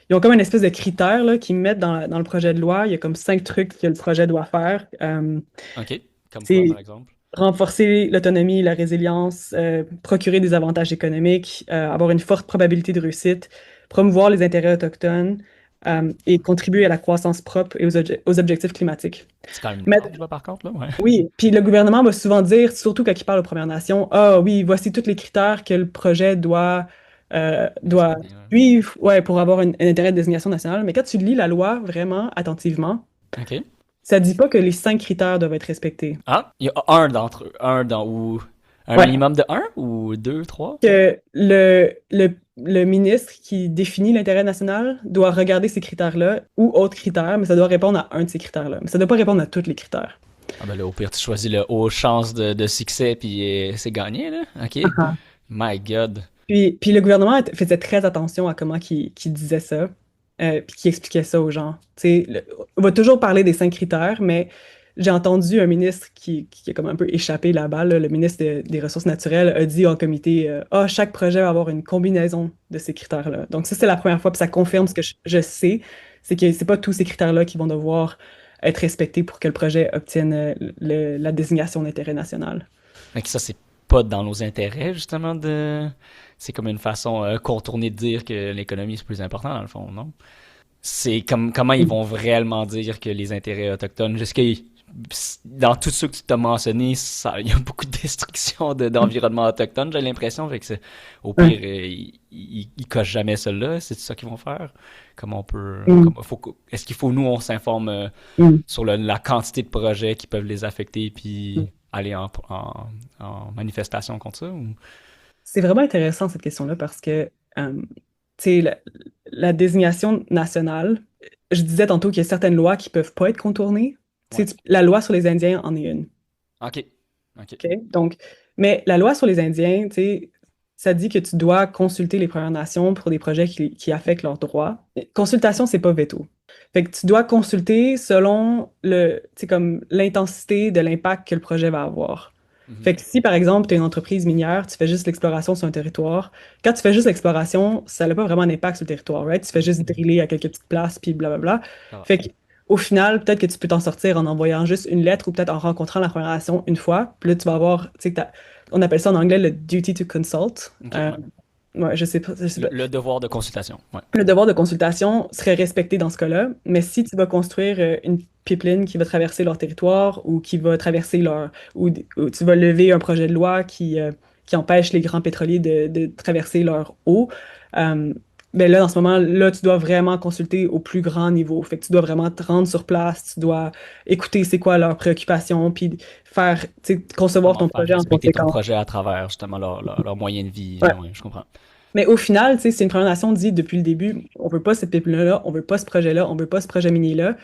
Ils ont comme une espèce de critères là, qu'ils mettent dans le projet de loi. Il y a comme 5 trucs que le projet doit faire. OK. Comme quoi, par C'est exemple? renforcer l'autonomie, la résilience, procurer des avantages économiques, avoir une forte probabilité de réussite, promouvoir les intérêts autochtones et contribuer à la croissance propre et aux objectifs climatiques. C'est quand même Mais large, là, par contre, là, ouais. oui, puis le gouvernement va souvent dire, surtout quand il parle aux Premières Nations, ah oui, voici tous les critères que le projet doit Respecté, ouais. suivre, ouais, pour avoir un intérêt de désignation nationale. Mais quand tu lis la loi vraiment attentivement, OK. ça dit pas que les 5 critères doivent être respectés. Ah, il y a un d'entre eux, ou un Ouais. minimum de un, ou deux, trois? Que le ministre qui définit l'intérêt national doit regarder ces critères-là ou autres critères, mais ça doit répondre à un de ces critères-là. Mais ça ne doit pas répondre à tous les critères. Ah ben là, au pire, tu choisis le haut chance de succès, puis c'est gagné, là. OK. Uh-huh. My God. Puis le gouvernement faisait très attention à comment qu'il disait ça, puis qu'il expliquait ça aux gens. Tu sais, on va toujours parler des 5 critères, mais j'ai entendu un ministre qui a comme un peu échappé la balle, là, le ministre des Ressources naturelles, a dit en comité, ah, chaque projet va avoir une combinaison de ces critères-là. Donc ça, c'est la première fois, puis ça confirme ce que je sais, c'est que c'est pas tous ces critères-là qui vont devoir être respectés pour que le projet obtienne la désignation d'intérêt national. Mais que ça, c'est pas dans nos intérêts, justement, de... C'est comme une façon contournée de dire que l'économie, c'est plus important, dans le fond, non? C'est comme comment ils vont réellement dire que les intérêts autochtones, jusqu'à dans tout ce que tu t'as mentionné, il y a beaucoup de destruction d'environnement autochtone, j'ai l'impression, fait que au pire, Ouais. ils cochent jamais cela, c'est ça qu'ils vont faire. Comment on peut, Mm. est-ce qu'il faut nous on s'informe Mm. sur la quantité de projets qui peuvent les affecter, Mm. puis aller en manifestation contre ça ou... C'est vraiment intéressant cette question-là parce que tu sais, la désignation nationale, je disais tantôt qu'il y a certaines lois qui peuvent pas être contournées. Tu Ouais. sais, la loi sur les Indiens en est une. Ok. Ok. OK? Donc, mais la loi sur les Indiens, tu sais, ça dit que tu dois consulter les Premières Nations pour des projets qui affectent leurs droits. Consultation, c'est pas veto. Fait que tu dois consulter selon tu sais, comme l'intensité de l'impact que le projet va avoir. Mhm. Fait que si, par exemple, tu es une entreprise minière, tu fais juste l'exploration sur un territoire, quand tu fais juste l'exploration, ça n'a pas vraiment d'impact sur le territoire, right? Tu fais juste driller à quelques petites places, puis blablabla. Ça va. Fait que, au final, peut-être que tu peux t'en sortir en envoyant juste une lettre ou peut-être en rencontrant la Première Nation une fois. Puis là, tu vas avoir, tu sais, on appelle ça en anglais le duty to consult. Ok, ouais. Ouais, je sais pas. Le devoir de consultation. Ouais. Le devoir de consultation serait respecté dans ce cas-là, mais si tu vas construire une pipeline qui va traverser leur territoire ou qui va traverser ou tu vas lever un projet de loi qui empêche les grands pétroliers de traverser leur eau, euh, ben là, dans ce moment-là, tu dois vraiment consulter au plus grand niveau. Fait que tu dois vraiment te rendre sur place, tu dois écouter c'est quoi leurs préoccupations, puis faire, tu sais, concevoir Comment ton faire projet en respecter ton conséquence. projet à travers justement leur moyen de vie. Ouais. Ouais, je comprends. Mais au final, tu sais, c'est une Première Nation dit depuis le début, on veut pas cette pipeline-là, on veut pas ce projet-là, on veut pas ce projet minier-là,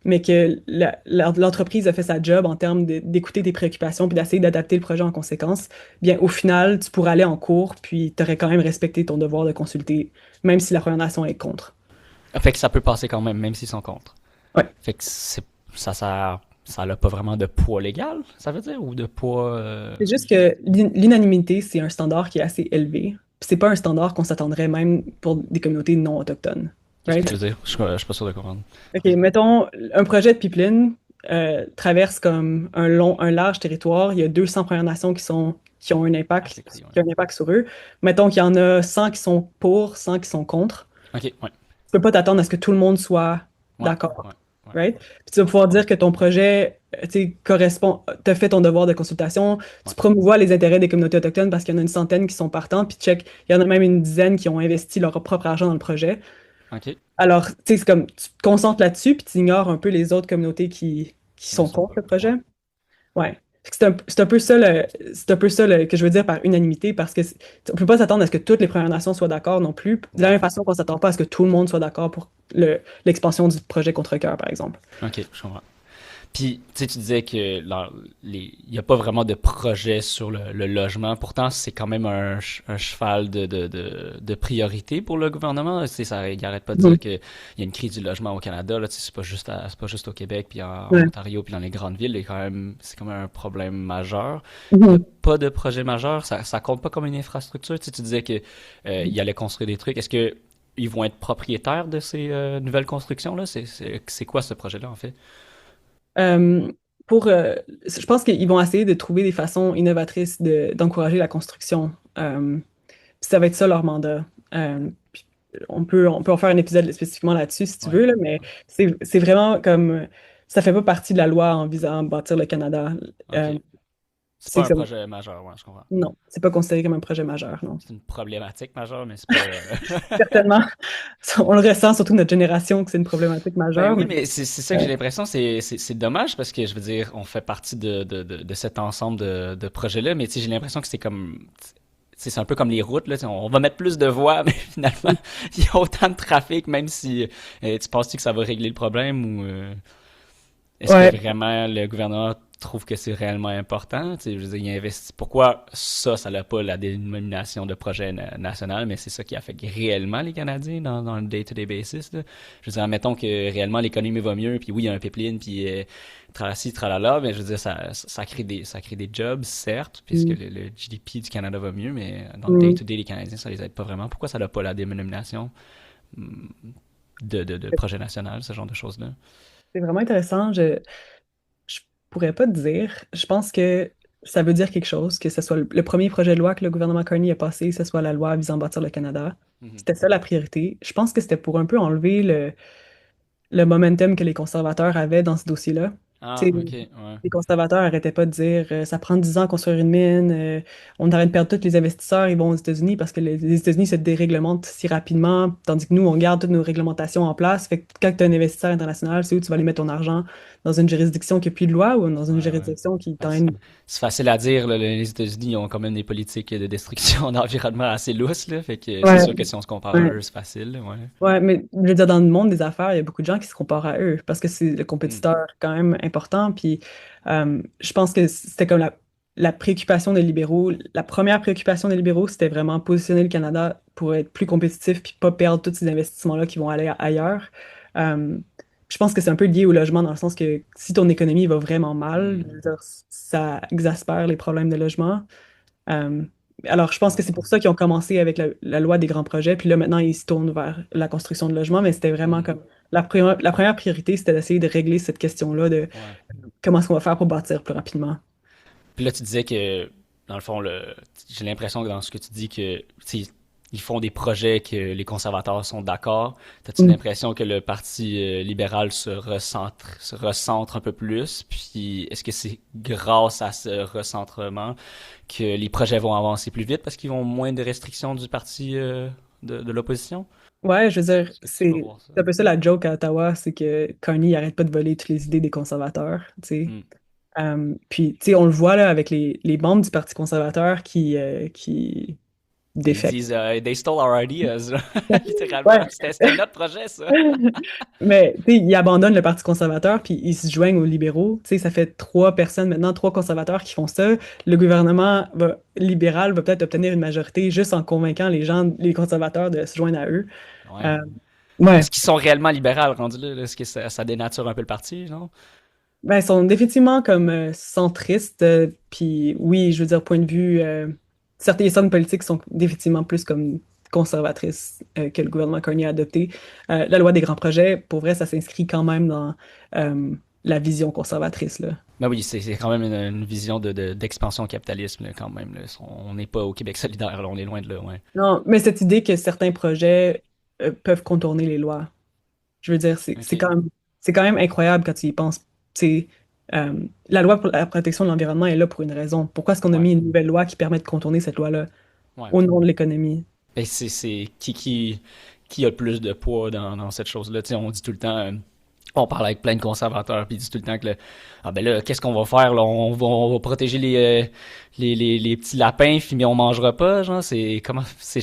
mais que l'entreprise a fait sa job en termes d'écouter tes préoccupations puis d'essayer d'adapter le projet en conséquence, bien au final, tu pourrais aller en cours puis tu aurais quand même respecté ton devoir de consulter, même si la Première Nation est contre. Fait que ça peut passer quand même, même s'ils sont contre. Ouais. Fait que ça n'a pas vraiment de poids légal, ça veut dire, ou de poids. C'est juste que l'unanimité, c'est un standard qui est assez élevé. Puis c'est pas un standard qu'on s'attendrait même pour des communautés non autochtones. Qu'est-ce que Right? tu veux dire? Je suis pas sûr de comprendre. OK, mettons, un projet de pipeline traverse comme un large territoire. Il y a 200 Premières Nations qui ont un Ah, impact, c'est petit, ouais. qui ont un impact sur eux. Mettons qu'il y en a 100 qui sont pour, 100 qui sont contre. Ok, ouais. Tu peux pas t'attendre à ce que tout le monde soit Ouais, d'accord. ouais. Ouais, right? ouais. Puis tu vas Ouais, pouvoir dire que ton projet, tu sais, correspond, tu as fait ton devoir de consultation, tu ouais. promouvois les intérêts des communautés autochtones parce qu'il y en a une centaine qui sont partantes, puis check, il y en a même une dizaine qui ont investi leur propre argent dans le projet. OK. Alors, tu sais, c'est comme, tu te concentres là-dessus, puis tu ignores un peu les autres communautés qui Ils ne sont sont contre pas. le Ouais. projet. Ouais. Fait que c'est un peu ça, c'est un peu ça que je veux dire par unanimité, parce que on peut pas s'attendre à ce que toutes les Premières Nations soient d'accord non plus. De la même Ouais. façon qu'on s'attend pas à ce que tout le monde soit d'accord pour l'expansion du projet Contrecœur, par exemple. OK, je comprends. Puis, tu sais, tu disais que il n'y a pas vraiment de projet sur le logement. Pourtant, c'est quand même un cheval de priorité pour le gouvernement. Tu sais, ça, il arrête pas de dire Mhm. qu'il y a une crise du logement au Canada. Là, tu sais, c'est pas juste au Québec, puis en Ouais. Ontario, puis dans les grandes villes. C'est quand même un problème majeur. Il n'y a Mhm. pas de projet majeur. Ça compte pas comme une infrastructure. Tu sais, tu disais que il allait construire des trucs. Est-ce que ils vont être propriétaires de ces nouvelles constructions-là? C'est quoi ce projet-là, en fait? Euh, je pense qu'ils vont essayer de trouver des façons innovatrices d'encourager la construction. Puis ça va être ça leur mandat. Puis on peut en faire un épisode spécifiquement là-dessus si tu Ouais. veux, là, mais c'est vraiment comme ça fait pas partie de la loi en visant à bâtir le Canada. OK. Euh, C'est c'est pas un comme projet majeur, ouais, je comprends. non, c'est pas considéré comme un projet majeur, non. C'est une problématique majeure, mais c'est pas. Certainement, on le ressent, surtout notre génération, que c'est une problématique Ben majeure, oui, mais mais c'est ça que j'ai l'impression. C'est dommage parce que je veux dire, on fait partie de cet ensemble de projets-là, mais tu sais, j'ai l'impression que c'est comme. C'est un peu comme les routes, là. On va mettre plus de voies, mais finalement, il y a autant de trafic, même si tu penses-tu que ça va régler le problème ou est-ce que ouais. vraiment le gouvernement trouve que c'est réellement important? Tu sais, je veux dire, il investit. Pourquoi ça n'a pas la dénomination de projet national, mais c'est ça qui affecte réellement les Canadiens dans le day-to-day basis, là? Je veux dire, admettons que réellement l'économie va mieux, puis oui, il y a un pipeline, puis tralasi, tralala, mais je veux dire, ça crée des jobs, certes, puisque Mm, le GDP du Canada va mieux, mais dans le mm. day-to-day, les Canadiens, ça les aide pas vraiment. Pourquoi ça n'a pas la dénomination hum, de projet national, ce genre de choses-là? C'est vraiment intéressant. Je pourrais pas te dire. Je pense que ça veut dire quelque chose, que ce soit le premier projet de loi que le gouvernement Carney a passé, que ce soit la loi visant à bâtir le Canada. Mhm. C'était ça la priorité. Je pense que c'était pour un peu enlever le momentum que les conservateurs avaient dans ce dossier-là. Tu Ah, sais, ok, ouais. les conservateurs n'arrêtaient pas de dire ça prend 10 ans à construire une mine, on arrête de perdre tous les investisseurs, ils vont aux États-Unis parce que les États-Unis se déréglementent si rapidement, tandis que nous, on garde toutes nos réglementations en place. Fait que quand tu es un investisseur international, c'est où tu vas aller mettre ton argent? Dans une juridiction qui n'a plus de loi ou dans une Ouais, ouais. juridiction qui Ouais, t'emmène. c'est facile à dire, là, les États-Unis ont quand même des politiques de destruction d'environnement assez lousses, là, fait que c'est Ouais, sûr que si on se compare à ouais. eux, c'est facile, là, ouais. Ouais, mais je veux dire, dans le monde des affaires, il y a beaucoup de gens qui se comparent à eux parce que c'est le Hmm. compétiteur quand même important. Puis je pense que c'était comme la préoccupation des libéraux. La première préoccupation des libéraux, c'était vraiment positionner le Canada pour être plus compétitif puis pas perdre tous ces investissements-là qui vont aller ailleurs. Euh, je pense que c'est un peu lié au logement dans le sens que si ton économie va vraiment mal, je Hmm. veux dire, ça exaspère les problèmes de logement. Euh, alors, je pense que Ouais. c'est pour ça qu'ils ont commencé avec la loi des grands projets, puis là, maintenant, ils se tournent vers la construction de logements, mais c'était vraiment Hmm. comme la première priorité, c'était d'essayer de régler cette question-là de Ouais. comment est-ce qu'on va faire pour bâtir plus rapidement. Puis là, tu disais que, dans le fond, j'ai l'impression que dans ce que tu dis que, tu sais, ils font des projets que les conservateurs sont d'accord. T'as-tu Mm. l'impression que le Parti libéral se recentre un peu plus? Puis, est-ce que c'est grâce à ce recentrement que les projets vont avancer plus vite parce qu'ils ont moins de restrictions du parti de l'opposition? Ouais, je veux dire, Est-ce que tu peux voir ça? c'est un peu ça la joke à Ottawa, c'est que Carney, il arrête pas de voler toutes les idées des conservateurs, tu sais. Hmm. Puis, tu sais, on le voit là avec les membres du Parti conservateur qui Ils défectent. disent They stole our ideas, là. Littéralement. Ouais. C'était notre projet, ça. Mais tu sais, ils abandonnent le Parti conservateur puis ils se joignent aux libéraux. Tu sais, ça fait trois personnes maintenant, trois conservateurs qui font ça. Le gouvernement libéral va peut-être obtenir une majorité juste en convainquant les gens, les conservateurs de se joindre à eux. Ouais. Euh, ouais. Est-ce qu'ils sont réellement libéraux rendus là? Est-ce que ça dénature un peu le parti, non? Ben, ils sont définitivement comme centristes. Puis oui, je veux dire, point de vue, certaines formes politiques sont définitivement plus comme conservatrices que le gouvernement Carney a adopté. La loi des grands projets, pour vrai, ça s'inscrit quand même dans euh, la vision conservatrice, là. Ben oui, c'est quand même une vision d'expansion au capitalisme, là, quand même, là. On n'est pas au Québec solidaire, là, on est loin de là, ouais. Non, mais cette idée que certains projets peuvent contourner les lois, je veux dire, c'est OK. quand même, c'est quand même incroyable quand tu y penses. C'est, la loi pour la protection de l'environnement est là pour une raison. Pourquoi est-ce qu'on a Ouais, mis une nouvelle loi qui permet de contourner cette loi-là ouais. au nom de l'économie? Ben, c'est qui a le plus de poids dans cette chose-là. Tu sais, on dit tout le temps, on parle avec plein de conservateurs, puis ils disent tout le temps que ah ben là, qu'est-ce qu'on va faire là? On va protéger les petits lapins, puis mais on mangera pas, genre. J'ai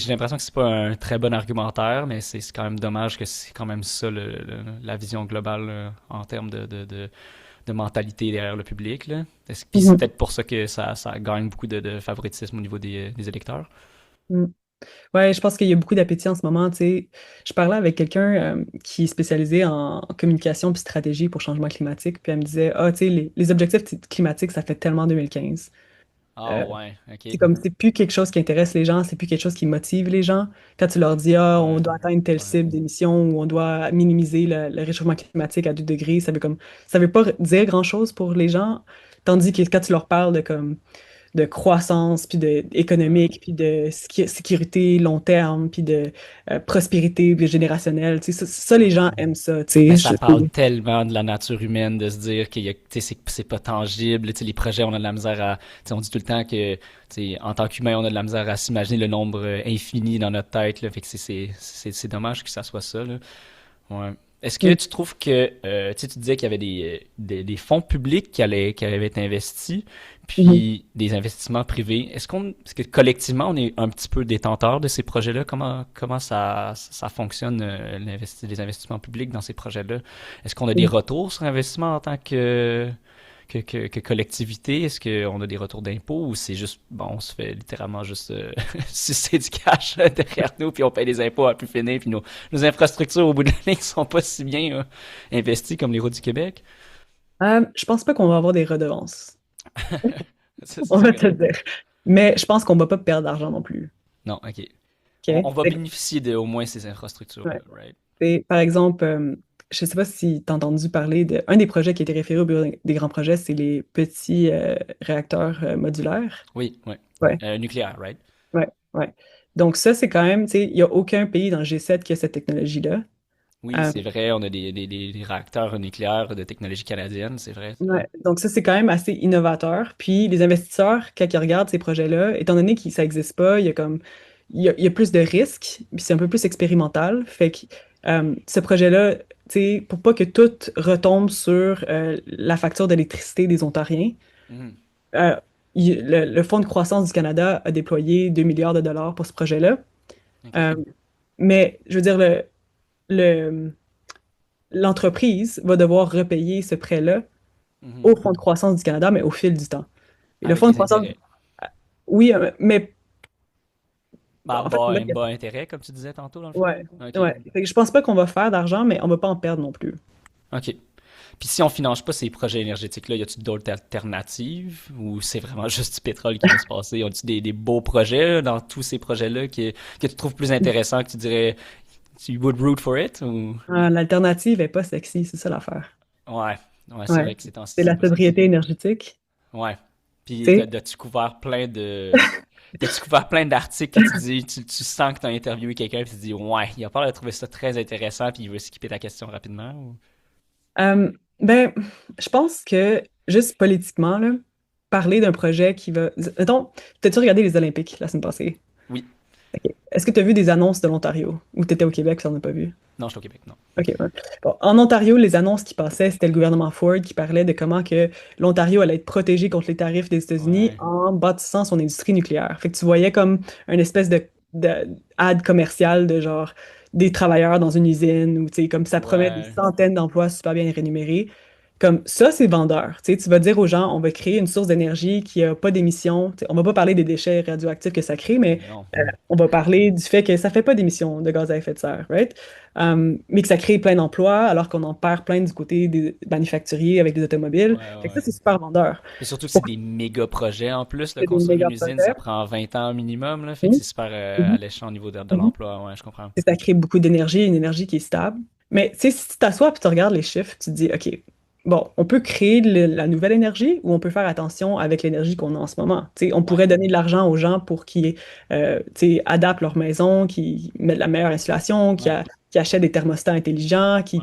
l'impression que c'est pas un très bon argumentaire, mais c'est quand même dommage que c'est quand même ça la vision globale en termes de mentalité derrière le public là. Puis c'est Mhm. peut-être pour ça que ça gagne beaucoup de favoritisme au niveau des électeurs. Mm. Ouais, je pense qu'il y a beaucoup d'appétit en ce moment. Tu sais, je parlais avec quelqu'un qui est spécialisé en communication et stratégie pour changement climatique, puis elle me disait, ah, tu sais, les objectifs climatiques, ça fait tellement 2015. Ah Euh, ouais, ok. c'est comme, c'est plus quelque chose qui intéresse les gens, c'est plus quelque chose qui motive les gens. Quand tu leur dis, ah, on Ouais, doit atteindre telle ouais. cible d'émission ou on doit minimiser le réchauffement climatique à 2 degrés, ça veut pas dire grand-chose pour les gens. Tandis que quand tu leur parles de croissance, puis de Ouais. économique, puis de sécurité long terme, puis de prospérité puis générationnelle. Tu sais, ça, les Ouais. gens aiment ça. Ben, Tu ça sais, parle tellement de la nature humaine, de se dire que c'est pas tangible. Tu sais, les projets, on a de la misère à. Tu sais, on dit tout le temps que tu sais, en tant qu'humain, on a de la misère à s'imaginer le nombre infini dans notre tête. Là, fait que c'est dommage que ça soit ça. Là. Ouais. Est-ce que tu trouves que, tu sais, tu disais qu'il y avait des fonds publics qui avaient été investis, mhm. puis des investissements privés. Est-ce que collectivement, on est un petit peu détenteur de ces projets-là? Comment ça fonctionne, les investissements publics dans ces projets-là? Est-ce qu'on a des retours sur investissement en tant que collectivité? Est-ce qu'on a des retours d'impôts ou c'est juste, bon, on se fait littéralement juste sucer du cash derrière nous, puis on paye des impôts à plus finir, puis nos infrastructures au bout de la ligne sont pas si bien investies comme les routes du Québec? Je pense pas qu'on va avoir des redevances. Ça On va serait te le nice. dire. Mais je pense qu'on va pas perdre d'argent non plus. Non, ok. OK? On va bénéficier de au moins ces infrastructures-là, Ouais. right? Par exemple, je ne sais pas si tu as entendu parler de un des projets qui a été référé au bureau des grands projets, c'est les petits réacteurs modulaires. Oui, oui. Ouais, Nucléaire, right? ouais, ouais. Donc ça, c'est quand même, tu sais, il n'y a aucun pays dans le G7 qui a cette technologie-là. Oui, Euh, c'est vrai, on a des réacteurs nucléaires de technologie canadienne, c'est vrai, ça. ouais. Donc ça, c'est quand même assez innovateur. Puis les investisseurs, quand ils regardent ces projets-là, étant donné que ça n'existe pas, il y a plus de risques, puis c'est un peu plus expérimental. Fait que ce projet-là, tu sais, pour pas que tout retombe sur la facture d'électricité des Ontariens, Mhm. euh, le Fonds de croissance du Canada a déployé 2 milliards de dollars pour ce projet-là. Ok. Euh, mais je veux dire, le- l'entreprise va devoir repayer ce prêt-là Mhm. au Fonds de croissance du Canada, mais au fil du temps. Et le Avec Fonds de des croissance, intérêts. oui, mais Bah, en fait, c'est une bonne bas question. intérêt, comme tu disais tantôt, dans le fond. Ouais, Ok. ouais. Fait que je pense pas qu'on va faire d'argent, mais on va pas en perdre non plus. Ok. Puis si on finance pas ces projets énergétiques-là, y a-tu d'autres alternatives ou c'est vraiment juste du pétrole qui va se passer? Y a-tu des beaux projets là, dans tous ces projets-là que tu trouves plus intéressants, que tu dirais, you would root for it? Ou... L'alternative est pas sexy, c'est ça l'affaire. Ouais, ouais, c'est Ouais. vrai que ces temps-ci, C'est c'est la pas sexy. sobriété énergétique. Ouais. Puis Tu sais, t'as-tu couvert plein de... T'as-tu couvert plein d'articles que tu dis, tu sens que t'as interviewé quelqu'un puis tu dis, ouais, il a pas l'air de trouver ça très intéressant puis il veut skipper ta question rapidement ou... Euh, ben, je pense que juste politiquement, là, parler d'un projet qui va. Mettons, t'as-tu regardé les Olympiques la semaine passée? Oui. Ok. Est-ce que tu as vu des annonces de l'Ontario? Ou tu étais au Québec, ça n'en a pas vu? Non, je suis au Québec, non. OK, ouais. Bon, en Ontario, les annonces qui passaient, c'était le gouvernement Ford qui parlait de comment que l'Ontario allait être protégé contre les tarifs des États-Unis Ouais. en bâtissant son industrie nucléaire. Fait que tu voyais comme une espèce de ad commercial de genre des travailleurs dans une usine ou tu sais, comme ça promet des Ouais. centaines d'emplois super bien rémunérés. Comme ça, c'est vendeur. Tu sais, tu vas dire aux gens, on va créer une source d'énergie qui n'a pas d'émissions. Tu sais, on va pas parler des déchets radioactifs que ça crée, mais Ben non. on va parler du fait que ça fait pas d'émissions de gaz à effet de serre, right? Mais que ça crée plein d'emplois alors qu'on en perd plein du côté des manufacturiers avec des automobiles. Ouais, Fait que ça, ouais. c'est super vendeur. Et surtout que c'est Pour des méga projets en plus, là, c'est des construire une méga usine, ça projets. prend 20 ans minimum, là, fait que Mhm. c'est super Mhm. alléchant au niveau de Mhm. l'emploi, ouais, je comprends. Ça crée beaucoup d'énergie, une énergie qui est stable. Mais tu sais, si tu t'assois et tu regardes les chiffres, tu te dis, OK, bon, on peut créer la nouvelle énergie ou on peut faire attention avec l'énergie qu'on a en ce moment. Tu sais, on Ouais, pourrait donner de l'argent aux gens pour qu'ils tu sais, adaptent leur maison, qu'ils mettent la meilleure insulation, ouais. qui achètent des thermostats intelligents, Ouais.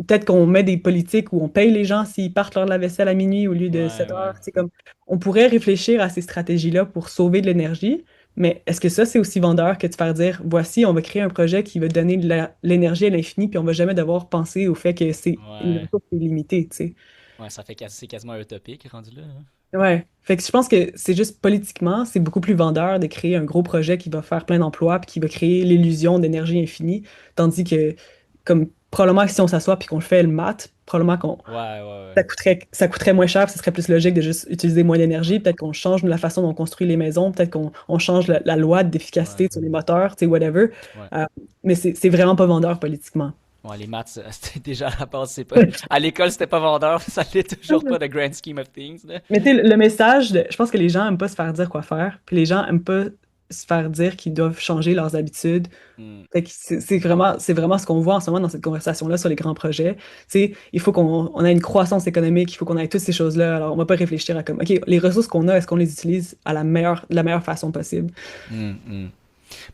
peut-être qu'on met des politiques où on paye les gens s'ils partent leur lave-vaisselle à minuit au lieu de Ouais, 7 ouais. heures. C'est comme, on pourrait réfléchir à ces stratégies-là pour sauver de l'énergie, mais est-ce que ça, c'est aussi vendeur que de faire dire, voici, on va créer un projet qui va donner de l'énergie à l'infini, puis on va jamais devoir penser au fait que c'est une Ouais. ressource qui est limitée, tu sais. Ouais, ça fait c'est quasiment utopique rendu là, hein. Ouais. Fait que je pense que c'est juste politiquement, c'est beaucoup plus vendeur de créer un gros projet qui va faire plein d'emplois puis qui va créer l'illusion d'énergie infinie. Tandis que, comme probablement que si on s'assoit puis qu'on fait le maths, probablement qu'on Ouais, ouais, ouais. ça coûterait moins cher, puis ce serait plus logique de juste utiliser moins d'énergie. Peut-être qu'on change la façon dont on construit les maisons, peut-être qu'on change la loi Ouais, d'efficacité sur les moteurs, tu sais, whatever. ouais. Euh, mais c'est vraiment pas vendeur politiquement. Ouais, les maths, c'était déjà à la base, c'est pas. À l'école, c'était pas vendeur, ça l'est toujours pas, the grand scheme of things, là. Mais tu sais, le message, je pense que les gens aiment pas se faire dire quoi faire, puis les gens aiment pas se faire dire qu'ils doivent changer leurs habitudes. Hmm. Fait que c'est vraiment ce qu'on voit en ce moment dans cette conversation-là sur les grands projets. Tu sais, il faut qu'on ait une croissance économique, il faut qu'on ait toutes ces choses-là. Alors, on va pas réfléchir à comme, OK, les ressources qu'on a, est-ce qu'on les utilise à la meilleure façon possible? Hmm, hmm.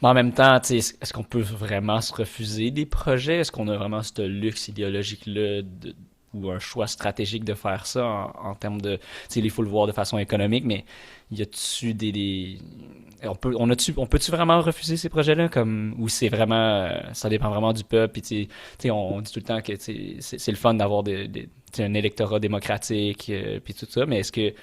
Mais en même temps, tu sais, est-ce qu'on peut vraiment se refuser des projets? Est-ce qu'on a vraiment ce luxe idéologique-là ou un choix stratégique de faire ça en termes de, tu sais, il faut le voir de façon économique, mais y a-tu on peut-tu vraiment refuser ces projets-là comme, ou c'est vraiment, ça dépend vraiment du peuple, puis tu sais, on dit tout le temps que tu sais, c'est le fun d'avoir tu sais, un électorat démocratique, puis tout ça, mais est-ce que,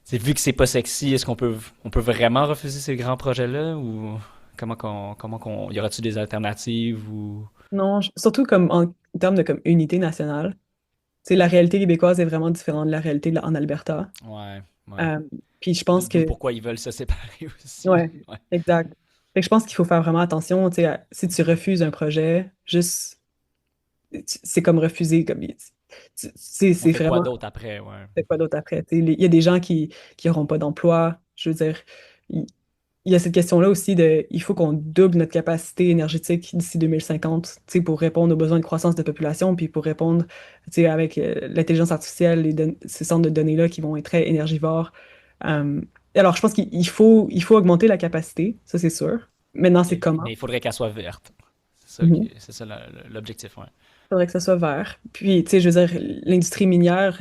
c'est vu que c'est pas sexy, est-ce on peut vraiment refuser ces grands projets-là ou y aura-t-il des alternatives ou Non, surtout comme en termes de comme unité nationale. Tu sais, la réalité québécoise est vraiment différente de la réalité en Alberta. ouais, ouais. Euh, Puis je pense D'où que, pourquoi ils veulent se séparer aussi. ouais, Ouais. exact. Fait que je pense qu'il faut faire vraiment attention, tu sais, si tu refuses un projet, juste, c'est comme refuser, comme, On c'est fait quoi vraiment, d'autre après, ouais. c'est quoi d'autre après? Tu sais, il y a des gens qui n'auront pas d'emploi. Je veux dire, il, il y a cette question-là aussi de, il faut qu'on double notre capacité énergétique d'ici 2050, tu sais, pour répondre aux besoins de croissance de population, puis pour répondre, tu sais, avec l'intelligence artificielle, ces centres de données-là qui vont être très énergivores. Euh, alors, je pense qu'il faut augmenter la capacité, ça c'est sûr. Maintenant, c'est Mais comment? il faudrait qu'elle soit verte. Mhm. C'est ça l'objectif, ouais. Il faudrait que ça soit vert. Puis, tu sais, je veux dire, l'industrie minière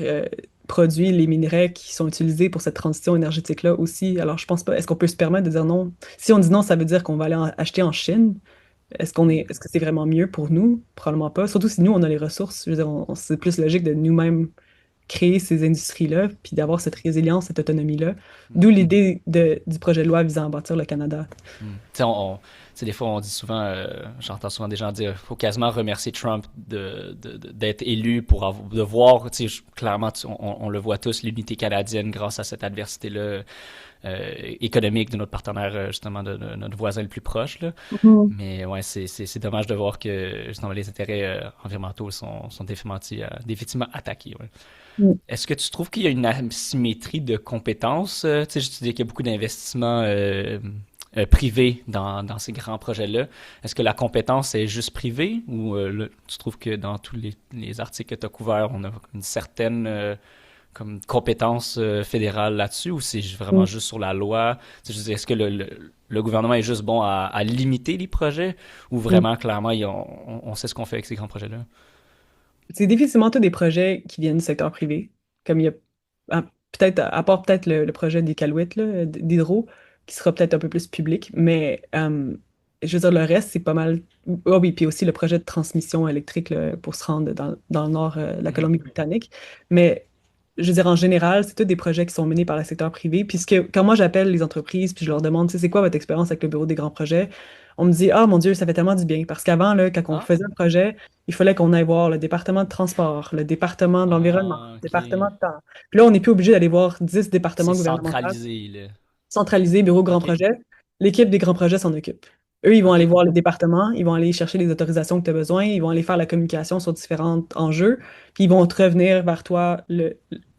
produit les minerais qui sont utilisés pour cette transition énergétique-là aussi. Alors, je pense pas, est-ce qu'on peut se permettre de dire non? Si on dit non, ça veut dire qu'on va aller acheter en Chine. Hmm. Est-ce que c'est vraiment mieux pour nous? Probablement pas. Surtout si nous, on a les ressources. Je veux dire, c'est plus logique de nous-mêmes créer ces industries-là, puis d'avoir cette résilience, cette autonomie-là. Hmm. D'où l'idée du projet de loi visant à bâtir le Canada. Hmm. Tu sais, tu sais, des fois, on dit souvent, j'entends souvent des gens dire, faut quasiment remercier Trump d'être élu pour de voir, tu sais, clairement, on le voit tous, l'unité canadienne grâce à cette adversité-là économique de notre partenaire, justement, de notre voisin le plus proche, là. Mhm. Mais ouais, c'est dommage de voir que, justement, les intérêts environnementaux sont définitivement attaqués, ouais. Mm. Est-ce que tu trouves qu'il y a une asymétrie de compétences? Tu sais, je te dis qu'il y a beaucoup d'investissements privés dans ces grands projets-là. Est-ce que la compétence est juste privée ou tu trouves que dans tous les articles que tu as couverts, on a une certaine comme compétence fédérale là-dessus ou c'est vraiment Mm. juste sur la loi? Tu sais, je veux dire, est-ce que le gouvernement est juste bon à limiter les projets ou Mm. vraiment, clairement, on sait ce qu'on fait avec ces grands projets-là? C'est difficilement tous des projets qui viennent du secteur privé. Comme il y a, à- peut-être, à part peut-être le projet d'Iqaluit, là, d'Hydro, qui sera peut-être un peu plus public, mais je veux dire, le reste, c'est pas mal. Ah oui, puis aussi le projet de transmission électrique là, pour se rendre dans le nord de la Mhm. Colombie-Britannique. Mais je veux dire, en général, c'est tous des projets qui sont menés par le secteur privé. Puisque quand moi j'appelle les entreprises, puis je leur demande, tu sais, c'est quoi votre expérience avec le bureau des grands projets, on me dit, ah mon Dieu, ça fait tellement du bien. Parce qu'avant, là, quand on Ah, faisait un projet, il fallait qu'on aille voir le département de transport, le département de l'environnement, ah, le ok. département de temps. Puis là, on n'est plus obligé d'aller voir 10 départements C'est gouvernementaux centralisé, là. centralisés, bureau grand OK. projet. L'équipe des grands projets s'en occupe. Eux, ils vont aller OK. voir le département, ils vont aller chercher les autorisations que tu as besoin, ils vont aller faire la communication sur différents enjeux, puis ils vont te revenir vers toi,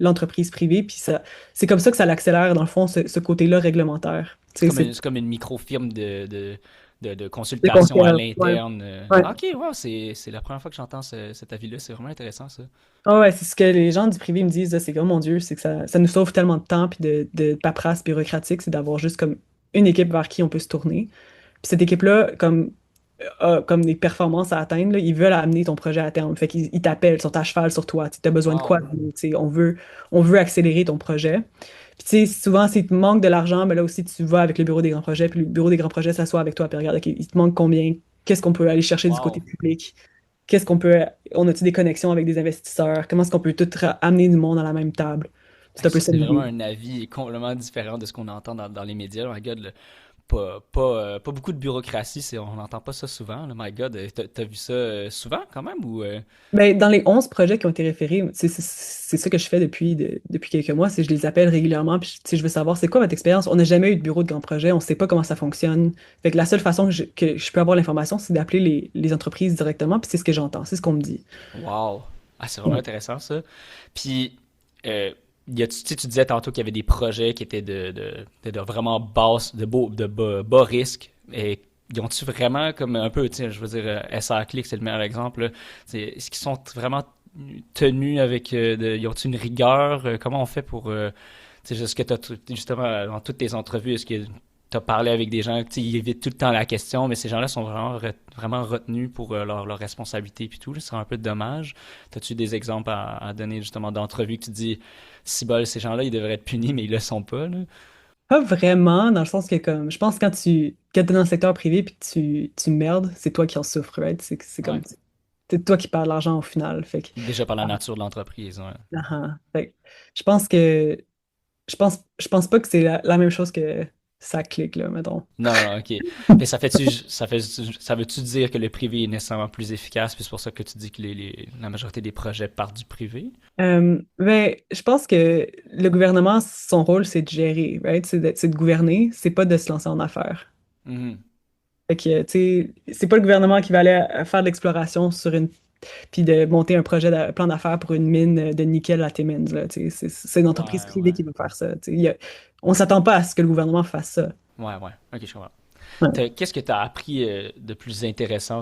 l'entreprise privée, puis ça, c'est comme ça que ça l'accélère, dans le fond, ce côté-là réglementaire. Tu sais, C'est comme une micro-firme de c'est consultation à concurrent. Ouais. l'interne. Ouais. OK, wow, c'est la première fois que j'entends cet avis-là. C'est vraiment intéressant, ça. Ah ouais, c'est ce que les gens du privé me disent, là, c'est comme, mon Dieu, c'est que ça nous sauve tellement de temps puis de paperasse bureaucratique, c'est d'avoir juste comme une équipe vers qui on peut se tourner. Puis cette équipe-là, comme a comme des performances à atteindre, là, ils veulent amener ton projet à terme. Fait qu'ils ils t'appellent, ils sont à cheval sur toi. Tu as besoin de quoi? Wow. Tu sais, on veut accélérer ton projet. Puis tu sais, souvent, s'il te manque de l'argent, mais là aussi, tu vas avec le bureau des grands projets, puis le bureau des grands projets s'assoit avec toi, puis regarde, OK, il te manque combien? Qu'est-ce qu'on peut aller chercher du côté Wow. public? Qu'est-ce qu'on peut... On a-tu des connexions avec des investisseurs? Comment est-ce qu'on peut tout amener du monde à la même table? C'est Hey, un peu ça, ça c'est vraiment l'idée. un avis complètement différent de ce qu'on entend dans les médias. My God, pas beaucoup de bureaucratie, on n'entend pas ça souvent. Là. My God, t'as vu ça souvent quand même ou Ben, dans les 11 projets qui ont été référés, c'est ça que je fais depuis quelques mois, c'est que je les appelle régulièrement, puis tu sais, je veux savoir c'est quoi votre expérience. On n'a jamais eu de bureau de grand projet, on ne sait pas comment ça fonctionne. Fait que la seule façon que je peux avoir l'information, c'est d'appeler les entreprises directement, puis c'est ce que j'entends, c'est ce qu'on me dit. wow. Ah, c'est vraiment Ouais. intéressant ça. Puis tu sais, tu disais tantôt qu'il y avait des projets qui étaient de vraiment basse, de bas risque. Et ils ont-tu vraiment comme un peu, tu sais, je veux dire, SR-Click, c'est le meilleur exemple, là. Est-ce qu'ils sont vraiment tenus avec, ils ont-tu une rigueur? Comment on fait pour, tu sais, est-ce que justement, dans toutes tes entrevues, est-ce que tu as parlé avec des gens, tu sais, ils évitent tout le temps la question, mais ces gens-là sont vraiment retenus pour leur responsabilité puis tout, là, c'est un peu dommage. As-tu des exemples à donner justement d'entrevues que tu dis, si bol, ces gens-là, ils devraient être punis, mais ils le sont pas, là? Pas vraiment, dans le sens que comme, je pense que quand t'es dans le secteur privé puis que tu merdes, c'est toi qui en souffres, right? C'est Ouais. comme, c'est toi qui perds de l'argent au final, fait que, Déjà par la ah, nature de l'entreprise, ouais. ah, fait que je pense que je pense pas que c'est la même chose que ça clique, là, mettons. Non, non, ok. Mais ça veut-tu dire que le privé est nécessairement plus efficace, puis c'est pour ça que tu dis que la majorité des projets partent du privé? Mais je pense que le gouvernement, son rôle, c'est de gérer, right? C'est de gouverner, c'est pas de se lancer en affaires. Mhm. Fait que, tu sais, c'est pas le gouvernement qui va aller faire de l'exploration sur une puis de monter un projet de plan d'affaires pour une mine de nickel à Timmins, là, tu sais. C'est une entreprise Ouais, privée ouais. qui va faire ça. Tu sais. On s'attend pas à ce que le gouvernement fasse ça. Ouais, ouais. Ok, je comprends. Ouais. Qu'est-ce que tu as appris de plus intéressant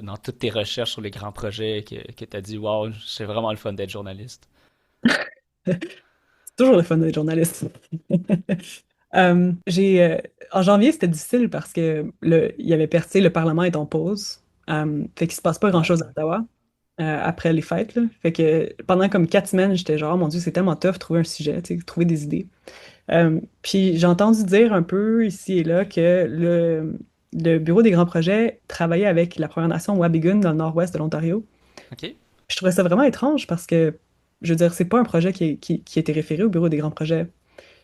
dans toutes tes recherches sur les grands projets que tu as dit, wow, c'est vraiment le fun d'être journaliste? C'est toujours le fun d'être journaliste. J'ai, en janvier, c'était difficile parce que il y avait percé, le Parlement est en pause. Fait qu'il se passe pas Ouais. grand-chose à Ottawa après les fêtes, là. Fait que pendant comme 4 semaines, j'étais genre, oh mon Dieu, c'est tellement tough de trouver un sujet, tu sais, trouver des idées. Puis j'ai entendu dire un peu ici et là que le Bureau des grands projets travaillait avec la Première Nation Wabigoon dans le nord-ouest de l'Ontario. OK. Je trouvais ça vraiment étrange parce que, je veux dire, c'est pas un projet qui a été référé au Bureau des grands projets.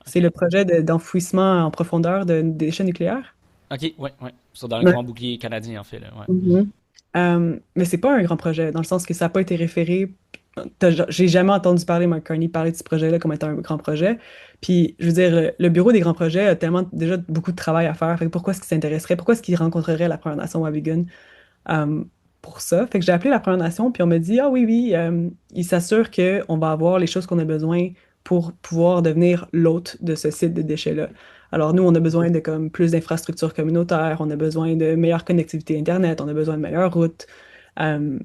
C'est le OK. projet d'enfouissement en profondeur des déchets nucléaires. OK, ouais, ouais. Dans le Ouais. grand bouclier canadien, en fait, là, ouais. Mhm. Mais c'est pas un grand projet, dans le sens que ça n'a pas été référé. J'ai jamais entendu parler, Mark Carney, parler de ce projet-là comme étant un grand projet. Puis, je veux dire, le bureau des grands projets a tellement déjà beaucoup de travail à faire. Fait que pourquoi est-ce qu'il s'intéresserait? Pourquoi est-ce qu'il rencontrerait la Première Nation Wabigoon euh, pour ça? Fait que j'ai appelé la Première Nation, puis on m'a dit, ah oui, oui, il s'assure qu'on va avoir les choses qu'on a besoin pour pouvoir devenir l'hôte de ce site de déchets-là. Alors, nous, on a besoin de comme plus d'infrastructures communautaires, on a besoin de meilleure connectivité Internet, on a besoin de meilleures routes. Euh,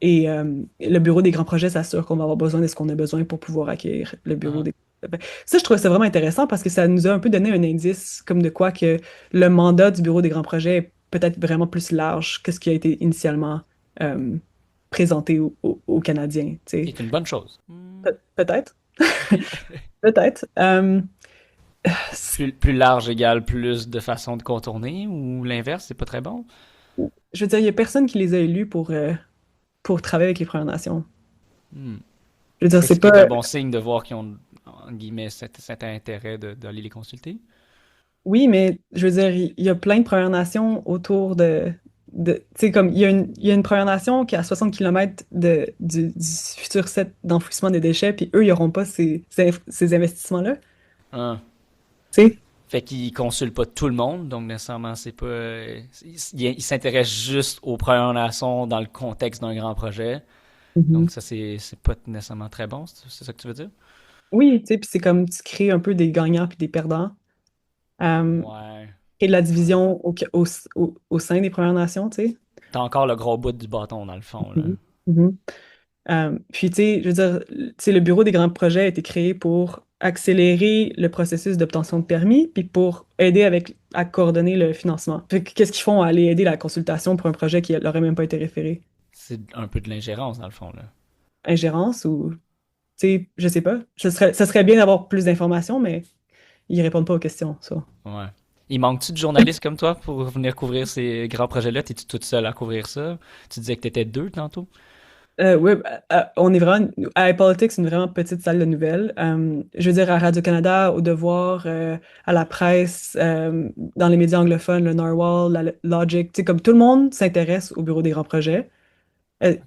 et le bureau des grands projets s'assure qu'on va avoir besoin de ce qu'on a besoin pour pouvoir accueillir le bureau Ah, des... Ça, je trouve ça vraiment intéressant parce que ça nous a un peu donné un indice comme de quoi que le mandat du bureau des grands projets est peut-être vraiment plus large que ce qui a été initialement euh, présenté aux Canadiens, tu qui sais. est une bonne chose. Peut-être, OK. peut-être. Plus large égale plus de façons de contourner ou l'inverse, c'est pas très bon? Je veux dire, il n'y a personne qui les a élus pour travailler avec les Premières Nations. Hmm. Je veux dire, Est-ce c'est que c'est un pas... bon signe de voir qu'ils ont, en guillemets, cet intérêt d'aller les consulter? Oui, mais je veux dire, il y a plein de Premières Nations autour tu sais, comme il y a une Première Nation qui est à 60 km du futur site d'enfouissement des déchets, puis eux, ils n'auront pas ces investissements-là. Ah. Tu sais? Fait qu'ils consultent pas tout le monde, donc nécessairement, c'est pas. Ils s'intéressent juste aux Premières Nations dans le contexte d'un grand projet. Mhm. Donc ça, c'est pas nécessairement très bon, c'est ça que tu veux dire? Oui, tu sais, puis c'est comme tu crées un peu des gagnants puis des perdants. Ouais. Et de la Ouais. division au sein des Premières Nations, tu sais. T'as encore le gros bout du bâton, dans le fond, là. Mhm. Mhm. Puis, tu sais, je veux dire, tu sais, le Bureau des grands projets a été créé pour accélérer le processus d'obtention de permis, puis pour aider à coordonner le financement. Fait que qu'est-ce qu'ils font à aller aider la consultation pour un projet qui n'aurait même pas été référé? C'est un peu de l'ingérence, dans le fond, là. Ingérence ou, tu sais, je sais pas. Ça serait bien d'avoir plus d'informations, mais ils répondent pas aux questions, ça. Ouais. Il manque-tu de journalistes comme toi pour venir couvrir ces grands projets-là? T'es-tu toute seule à couvrir ça? Tu disais que t'étais deux tantôt? Oui, on est vraiment, à iPolitics, c'est une vraiment petite salle de nouvelles. Je veux dire, à Radio-Canada, au Devoir, à la presse, dans les médias anglophones, le Narwhal, la Logic, tu sais, comme tout le monde s'intéresse au bureau des grands projets. OK.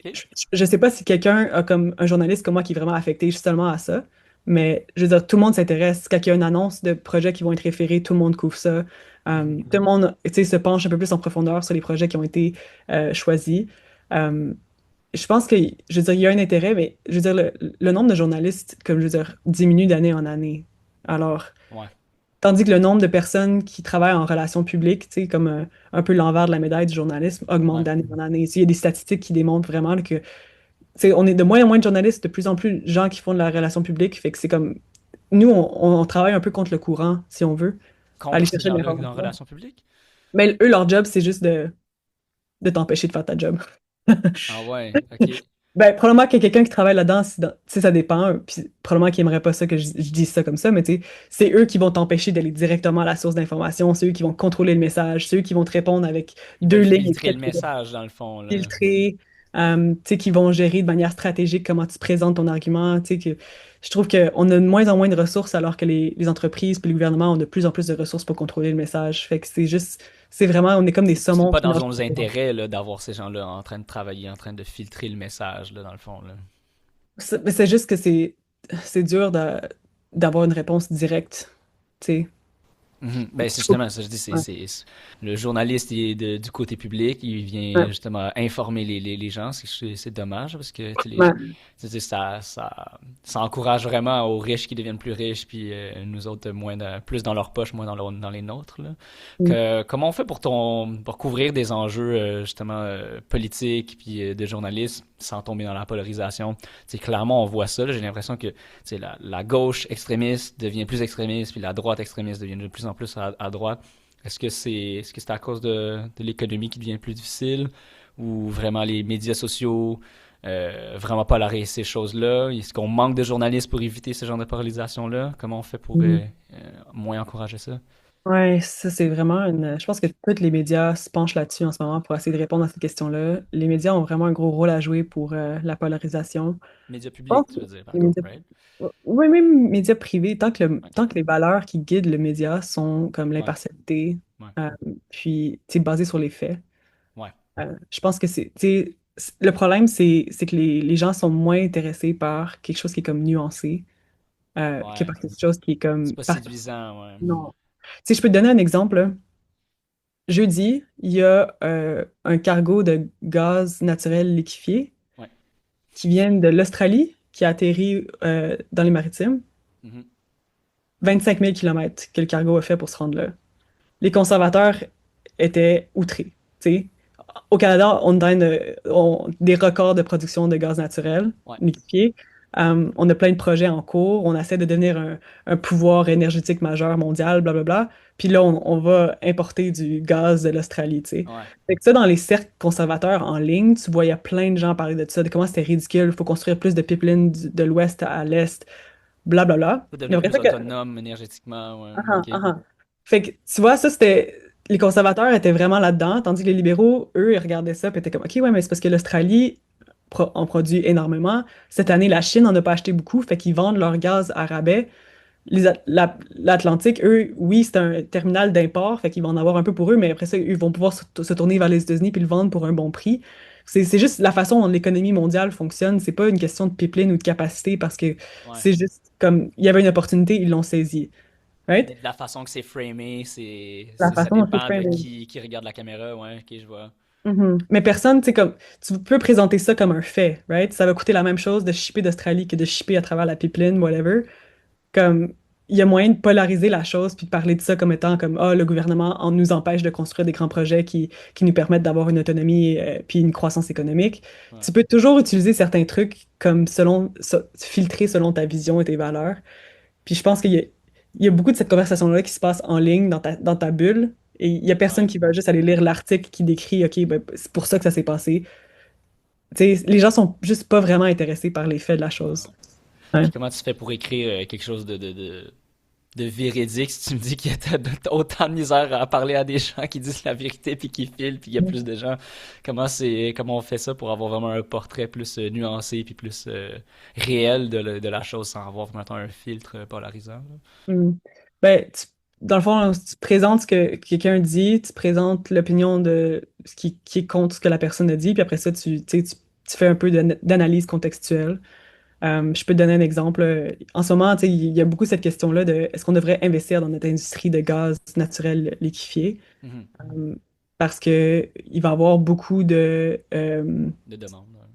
Je sais pas si quelqu'un a comme un journaliste comme moi qui est vraiment affecté seulement à ça, mais je veux dire, tout le monde s'intéresse. Quand il y a une annonce de projets qui vont être référés, tout le monde couvre ça. Mhm. Tout le monde, tu sais, se penche un peu plus en profondeur sur les projets qui ont été choisis. Euh, je pense que, je veux dire, il y a un intérêt, mais je veux dire, le nombre de journalistes, comme je veux dire, diminue d'année en année. Alors, Ouais. tandis que le nombre de personnes qui travaillent en relations publiques, tu sais, comme un peu l'envers de la médaille du journalisme, augmente Ouais. d'année en année. Tu sais, il y a des statistiques qui démontrent vraiment que, tu sais, on est de moins en moins de journalistes, de plus en plus de gens qui font de la relation publique. Fait que c'est comme, nous, on travaille un peu contre le courant, si on veut, aller Contre ces chercher de gens-là dans l'information. relations publiques? Mais eux, leur job, c'est juste de t'empêcher de faire ta job. Ah ouais, ok. Ben, probablement qu'il y a quelqu'un qui travaille là-dedans, tu sais, ça dépend. Puis probablement qu'il aimerait pas ça que je dise ça comme ça, mais tu sais, c'est eux qui vont t'empêcher d'aller directement à la source d'information, c'est eux qui vont contrôler le message, c'est eux qui vont te répondre avec Ils deux veulent lignes filtrer le écrites pour message, dans le fond, là. filtrer, tu sais, qui vont gérer de manière stratégique comment tu présentes ton argument, tu sais, que je trouve qu'on a de moins en moins de ressources alors que les entreprises puis le gouvernement ont de plus en plus de ressources pour contrôler le message. Fait que c'est juste, c'est vraiment, on est comme des C'est saumons pas qui dans nagent. nos intérêts, là, d'avoir ces gens-là en train de travailler, en train de filtrer le message, là, dans le fond, là. Mais c'est juste que c'est dur d'avoir une réponse directe, tu sais. Mhm. Ben, c'est Je trouve- justement ça, je dis, Ouais. le journaliste il est du côté public, il vient Ouais. justement informer les gens, c'est dommage parce que tu sais, Ouais. ça encourage vraiment aux riches qui deviennent plus riches, puis nous autres plus dans leur poche, moins dans les nôtres, là. Mm. Comment on fait pour couvrir des enjeux justement politiques puis de journalisme sans tomber dans la polarisation? C'est clairement on voit ça, là, j'ai l'impression que la gauche extrémiste devient plus extrémiste, puis la droite extrémiste devient de plus en plus à droite. Est-ce que c'est à cause de l'économie qui devient plus difficile ou vraiment les médias sociaux vraiment polariser ces choses-là? Est-ce qu'on manque de journalistes pour éviter ce genre de polarisation-là? Comment on fait pour Mm. moins encourager ça? Ouais, ça c'est vraiment une. Je pense que tous les médias se penchent là-dessus en ce moment pour essayer de répondre à cette question-là. Les médias ont vraiment un gros rôle à jouer pour la polarisation. Médias Je pense publics, que tu veux dire, par les contre, médias, right? oui, même médias privés, Ouais, tant que les valeurs qui guident le média sont comme ouais, l'impartialité, ouais, euh, puis tu sais, basées sur les faits. ouais, Je pense que tu sais, le problème, c'est que les gens sont moins intéressés par quelque chose qui est comme nuancé que ouais. par quelque chose qui est C'est comme pas par... séduisant, ouais. Non. Tu sais, je peux te donner un exemple, là. Jeudi, il y a un cargo de gaz naturel liquéfié Ouais. qui vient de l'Australie, qui a atterri dans les maritimes. Mhm. 25 000 kilomètres que le cargo a fait pour se rendre là. Les conservateurs étaient outrés. Tu sais, au Canada, on donne des records de production de gaz naturel Ouais. liquéfié. On a plein de projets en cours. On essaie de devenir un pouvoir énergétique majeur mondial, blablabla. Puis là, on va importer du gaz de l'Australie, tu sais. Ouais. Fait que ça, dans les cercles conservateurs en ligne, tu voyais plein de gens parler de ça, de comment c'était ridicule, il faut construire plus de pipelines de l'ouest à l'est, blablabla. Faut Mais devenir après plus ça, que autonome énergétiquement, ouais. ah, ah, Ok. ah, ah. Fait que, tu vois, ça, c'était. Les conservateurs étaient vraiment là-dedans, tandis que les libéraux, eux, ils regardaient ça et étaient comme, OK, ouais, mais c'est parce que l'Australie en produit énormément. Cette année, la Chine n'en a pas acheté beaucoup, fait qu'ils vendent leur gaz à rabais. L'Atlantique, eux, oui, c'est un terminal d'import, fait qu'ils vont en avoir un peu pour eux, mais après ça, ils vont pouvoir se tourner vers les États-Unis puis le vendre pour un bon prix. C'est juste la façon dont l'économie mondiale fonctionne. C'est pas une question de pipeline ou de capacité parce que Ouais. c'est juste comme il y avait une opportunité, ils l'ont saisie. Right? Mais de la façon que c'est framé, La ça façon dont c'est dépend de framé. qui regarde la caméra, ouais, ok, je vois. Mhm. Mais personne, tu sais, comme, tu peux présenter ça comme un fait, right? Ça va coûter la même chose de shipper d'Australie que de shipper à travers la pipeline, whatever. Comme, il y a moyen de polariser la chose puis de parler de ça comme étant comme, ah, le gouvernement nous empêche de construire des grands projets qui nous permettent d'avoir une autonomie puis une croissance économique. Ouais. Tu peux toujours utiliser certains trucs comme filtrer selon ta vision et tes valeurs. Puis je pense il y a beaucoup de cette conversation-là qui se passe en ligne dans ta bulle. Et il y a personne Ouais. qui va juste aller lire l'article qui décrit, OK, ben, c'est pour ça que ça s'est passé. Tu sais, les gens sont juste pas vraiment intéressés par les faits de la chose. Non. Ouais. Puis comment tu fais pour écrire quelque chose de véridique si tu me dis qu'il y a autant de misère à parler à des gens qui disent la vérité puis qui filent puis il y a plus de gens. Comment on fait ça pour avoir vraiment un portrait plus nuancé puis plus réel de la chose sans avoir maintenant un filtre polarisant, là? Mm. Ben, dans le fond, tu présentes ce que quelqu'un dit, tu présentes l'opinion de qui est contre ce que la personne a dit, puis après ça, tu sais, tu fais un peu d'analyse contextuelle. Je peux te donner un exemple. En ce moment, tu sais, il y a beaucoup cette question-là de est-ce qu'on devrait investir dans notre industrie de gaz naturel liquéfié? Mhm. Euh, Parce que il va y avoir beaucoup De demande. Ouais.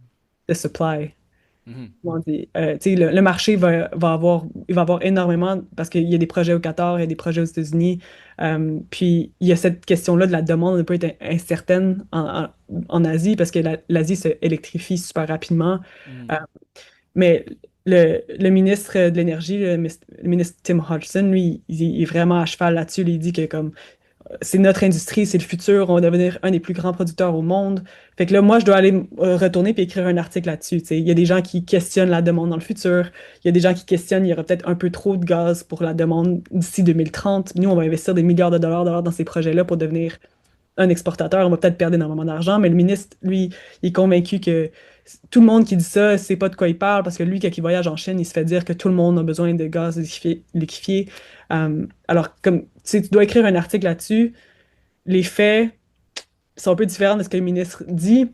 de supply. Mhm. Comment on dit, tu sais, le marché il va avoir énormément, parce qu'il y a des projets au Qatar, il y a des projets aux États-Unis, puis il y a cette question-là de la demande ne peut être incertaine en Asie, parce que l'Asie se électrifie super rapidement. Mhm. Euh, mais le ministre de l'Énergie, le ministre Tim Hodgson, lui, il est vraiment à cheval là-dessus. Il dit que comme c'est notre industrie, c'est le futur, on va devenir un des plus grands producteurs au monde. Fait que là, moi, je dois aller retourner puis écrire un article là-dessus. Tu sais. Il y a des gens qui questionnent la demande dans le futur. Il y a des gens qui questionnent, il y aura peut-être un peu trop de gaz pour la demande d'ici 2030. Nous, on va investir des milliards de dollars dans ces projets-là pour devenir un exportateur. On va peut-être perdre énormément d'argent, mais le ministre, lui, il est convaincu que tout le monde qui dit ça, c'est pas de quoi il parle, parce que lui, quand il voyage en Chine, il se fait dire que tout le monde a besoin de gaz liquéfié. Alors, comme tu sais, tu dois écrire un article là-dessus, les faits sont un peu différents de ce que le ministre dit.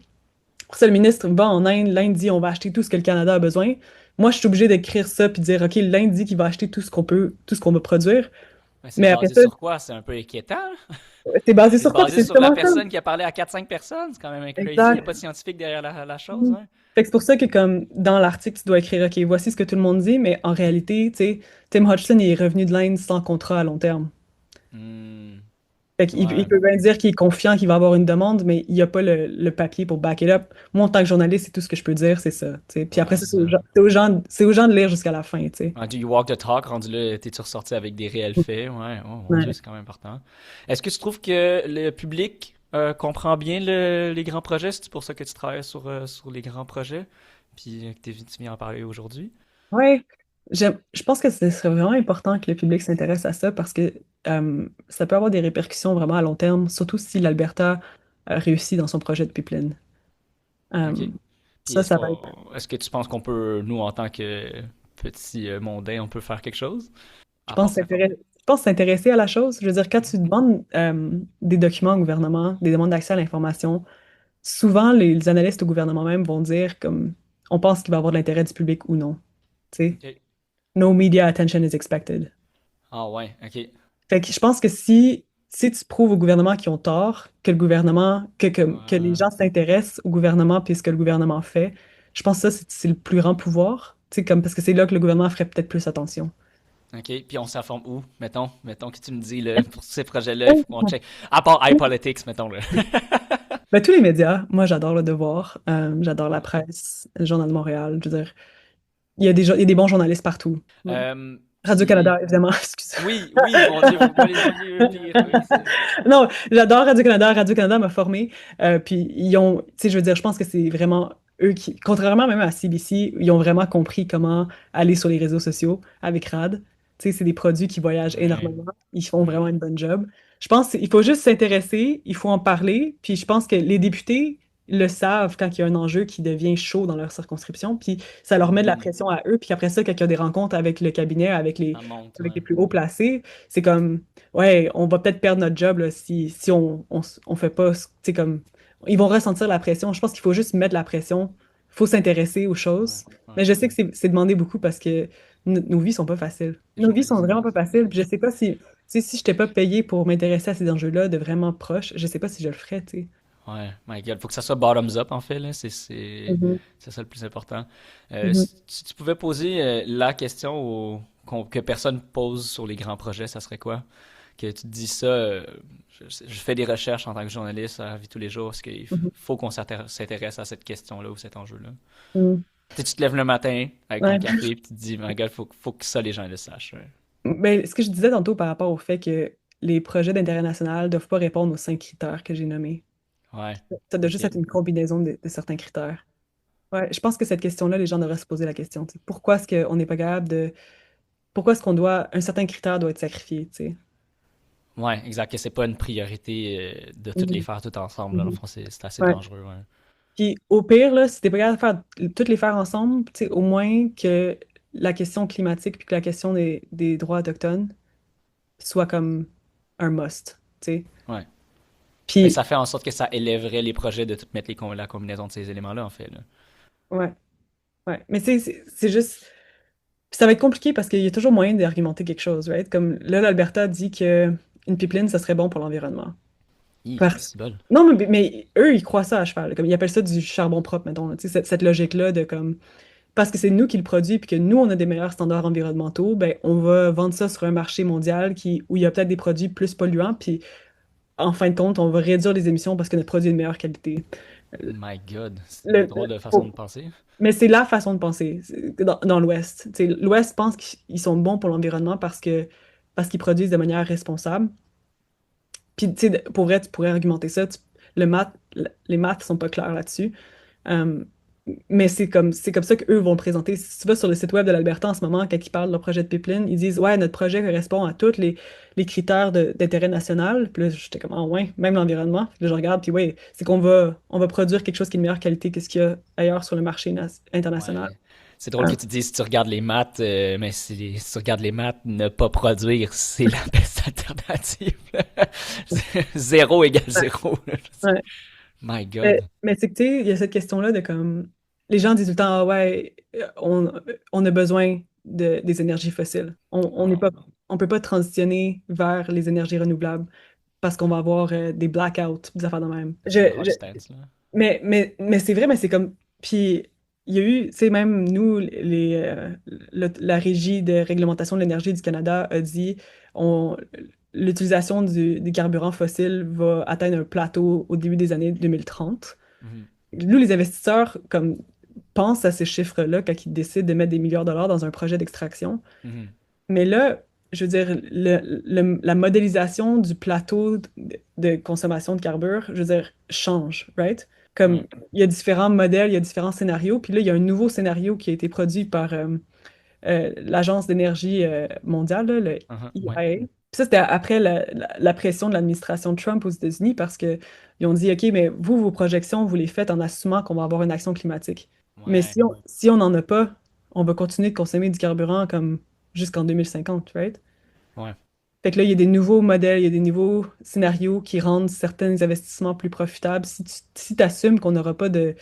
Pour ça, le ministre va en Inde, l'Inde dit on va acheter tout ce que le Canada a besoin. Moi, je suis obligée d'écrire ça puis de dire, OK, l'Inde dit qu'il va acheter tout ce qu'on peut, tout ce qu'on veut produire. Mais c'est Mais après basé ça, sur quoi? C'est un peu inquiétant. c'est basé C'est sur quoi? Puis basé c'est sur la justement ça. personne qui a parlé à 4-5 personnes. C'est quand même crazy. Il n'y a Exact. pas de scientifique derrière la chose, Mhm. hein? Fait que c'est pour ça que comme dans l'article, tu dois écrire, OK, voici ce que tout le monde dit, mais en réalité, tu sais, Tim Hodgson il est revenu de l'Inde sans contrat à long terme. Hmm. Fait qu'il il Ouais. peut bien dire qu'il est confiant qu'il va avoir une demande, mais il n'y a pas le papier pour back it up. Moi, en tant que journaliste, c'est tout ce que je peux dire, c'est ça. Tu sais. Puis après Ouais, ça, c'est ça. c'est aux gens de lire jusqu'à la fin, tu sais. Rendu you walk the talk, rendu là, t'es-tu ressorti avec des réels faits? Ouais, oh mon Dieu, Ouais. c'est quand même important. Est-ce que tu trouves que le public comprend bien les grands projets? C'est pour ça que tu travailles sur les grands projets? Puis que tu viens en parler aujourd'hui? Ouais. Je pense que ce serait vraiment important que le public s'intéresse à ça parce que ça peut avoir des répercussions vraiment à long terme, surtout si l'Alberta réussit dans son projet de pipeline. OK. Euh, Puis Ça, ça va être. est-ce que tu penses qu'on peut, nous, en tant que petits mondains, on peut faire quelque chose? À part s'informer? Je pense s'intéresser à la chose. Je veux dire, quand tu demandes des documents au gouvernement, des demandes d'accès à l'information, souvent les analystes au gouvernement même vont dire comme on pense qu'il va y avoir de l'intérêt du public ou non. Tu sais, OK. no media attention is expected. Ah ouais, OK. Fait que je pense que si tu prouves au gouvernement qu'ils ont tort, que le gouvernement, que les Ouais. gens s'intéressent au gouvernement puis ce que le gouvernement fait, je pense que ça, c'est le plus grand pouvoir. Tu sais, comme, parce que c'est là que le gouvernement ferait peut-être plus attention. OK. Puis on s'informe où? Mettons que tu me dis, là, pour ces projets-là, il faut qu'on check. À part iPolitics, mettons, là. Ben, tous les médias, moi j'adore Le Devoir, j'adore la Ouais. presse, le Journal de Montréal, je veux dire, il y a des bons journalistes partout. Ouais. Puis, Radio-Canada, évidemment, excusez. oui, oui, mon Dieu, faut pas les oublier, eux, pire, oui, c'est... Non, j'adore Radio-Canada. Radio-Canada m'a formé. Puis ils ont, tu sais, je veux dire, je pense que c'est vraiment eux qui, contrairement même à CBC, ils ont vraiment compris comment aller sur les réseaux sociaux avec Rad. Tu sais, c'est des produits qui voyagent Ouais, énormément. Ils font ouais. vraiment une bonne job. Je pense qu'il faut juste s'intéresser, il faut en parler. Puis je pense que les députés le savent quand il y a un enjeu qui devient chaud dans leur circonscription. Puis ça leur met de la Mhm. pression à eux. Puis après ça, quand il y a des rencontres avec le cabinet, Ça monte, avec ouais. les plus hauts placés, c'est comme ouais, on va peut-être perdre notre job là, si on fait pas, tu sais, comme, ils vont ressentir la pression. Je pense qu'il faut juste mettre la pression. Il faut s'intéresser aux Ouais, choses. Mais ouais. je sais que c'est demandé beaucoup parce que nos vies sont pas faciles. Les Nos vies sont journalistes, vraiment non, pas c'est... faciles. Puis je sais pas si, tu sais, si je n'étais pas payée pour m'intéresser à ces enjeux-là de vraiment proche, je sais pas si je le ferais, tu sais. Ouais, my God, faut que ça soit bottoms up, en fait, là, Mhm, c'est ça le plus important. mhm. Si tu pouvais poser la question que personne pose sur les grands projets, ça serait quoi? Que tu te dis ça, je fais des recherches en tant que journaliste à la vie de tous les jours, est-ce qu'il Mhm, faut qu'on s'intéresse à cette question-là ou cet enjeu-là? mhm. Tu te lèves le matin avec ton Ouais. café et tu te dis, my God, faut que ça, les gens le sachent. Ouais. Mais ce que je disais tantôt par rapport au fait que les projets d'intérêt national ne doivent pas répondre aux 5 critères que j'ai nommés. Ouais. Ça doit juste OK. être une combinaison de certains critères. Ouais, je pense que cette question-là, les gens devraient se poser la question. Tu sais, pourquoi est-ce qu'on n'est pas capable de. Pourquoi est-ce qu'on doit. Un certain critère doit être sacrifié, tu sais. Ouais, exact. Que c'est pas une priorité de toutes les Mhm. faire toutes ensemble. Là. Dans le Mhm. fond, c'est assez Ouais. dangereux. Ouais. Puis au pire, là, si t'es pas capable de toutes les faire ensemble, tu sais, au moins que la question climatique puis que la question des droits autochtones soit comme un must, tu sais. Ouais. Fait que Puis, ça fait en sorte que ça élèverait les projets de tout mettre la combinaison de ces éléments-là, en fait. Là. ouais, ouais. Mais c'est juste. Puis ça va être compliqué parce qu'il y a toujours moyen d'argumenter quelque chose, right? Comme là, l'Alberta dit que une pipeline, ça serait bon pour l'environnement. Parce... C'est bol. Non, mais eux, ils croient ça à cheval. Comme, ils appellent ça du charbon propre, mettons. Là. Tu sais, cette logique-là de comme. Parce que c'est nous qui le produit puis que nous, on a des meilleurs standards environnementaux, ben, on va vendre ça sur un marché mondial où il y a peut-être des produits plus polluants. Puis en fin de compte, on va réduire les émissions parce que notre produit est de meilleure qualité. My God. C'est une Le- drôle de façon de le- penser. Mais c'est la façon de penser dans l'Ouest. Tu sais, l'Ouest pense qu'ils sont bons pour l'environnement parce qu'ils produisent de manière responsable. Puis, tu sais, pour vrai, tu pourrais argumenter ça. Les maths sont pas clairs là-dessus. Euh, mais c'est comme ça qu'eux vont le présenter. Si tu vas sur le site web de l'Alberta en ce moment, quand ils parlent de leur projet de pipeline, ils disent, ouais, notre projet correspond à tous les critères d'intérêt national. Puis là, j'étais comme, ah ouais, même l'environnement. Puis là, je regarde, puis ouais, c'est on va produire quelque chose qui est de meilleure qualité que ce qu'il y a ailleurs sur le marché international. Ouais. C'est drôle que tu dises si tu regardes les maths, mais si tu regardes les maths, ne pas produire, c'est la best alternative. Zéro égale zéro. Ouais. My God. Mais c'est que, tu sais, il y a cette question-là de comme. Les gens disent tout le temps, ah ouais, on a besoin des énergies fossiles. On n'est Oh, pas, on peut pas transitionner vers les énergies renouvelables parce qu'on va avoir des blackouts, des affaires de même. c'est un rock stance, là. Mais c'est vrai, mais c'est comme. Puis, il y a eu, tu sais, même nous, la Régie de réglementation de l'énergie du Canada a dit on, l'utilisation des carburants fossiles va atteindre un plateau au début des années 2030. Mhm. Nous, les investisseurs, comme, pensent à ces chiffres-là quand ils décident de mettre des milliards de dollars dans un projet d'extraction. Mhm. Mais là, je veux dire, la modélisation du plateau de consommation de carburant, je veux dire, change, right? Ouais. Comme il y a différents modèles, il y a différents scénarios, puis là, il y a un nouveau scénario qui a été produit par l'Agence d'énergie mondiale, là, le Ouais. EIA. Puis ça, c'était après la pression de l'administration Trump aux États-Unis parce que ils ont dit, OK, mais vous, vos projections, vous les faites en assumant qu'on va avoir une action climatique. Mais Ouais. si on n'en a pas, on va continuer de consommer du carburant comme jusqu'en 2050, right? Ouais. Fait que là, il y a des nouveaux modèles, il y a des nouveaux scénarios qui rendent certains investissements plus profitables si tu assumes qu'on n'aura pas Ouais.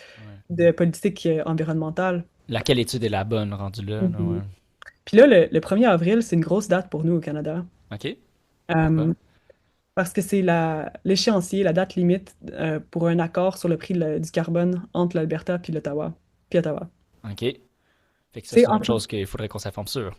de politique environnementale. Laquelle étude est la bonne rendue là? Là, ouais. Mhm. Puis là, le 1er avril, c'est une grosse date pour nous au Canada. OK. Pourquoi? Euh, Parce que c'est l'échéancier, la date limite pour un accord sur le prix du carbone entre l'Alberta puis l'Ottawa. Puis Ottawa. OK. Fait que ça, C'est c'est une autre chose qu'il faudrait qu'on s'informe sur.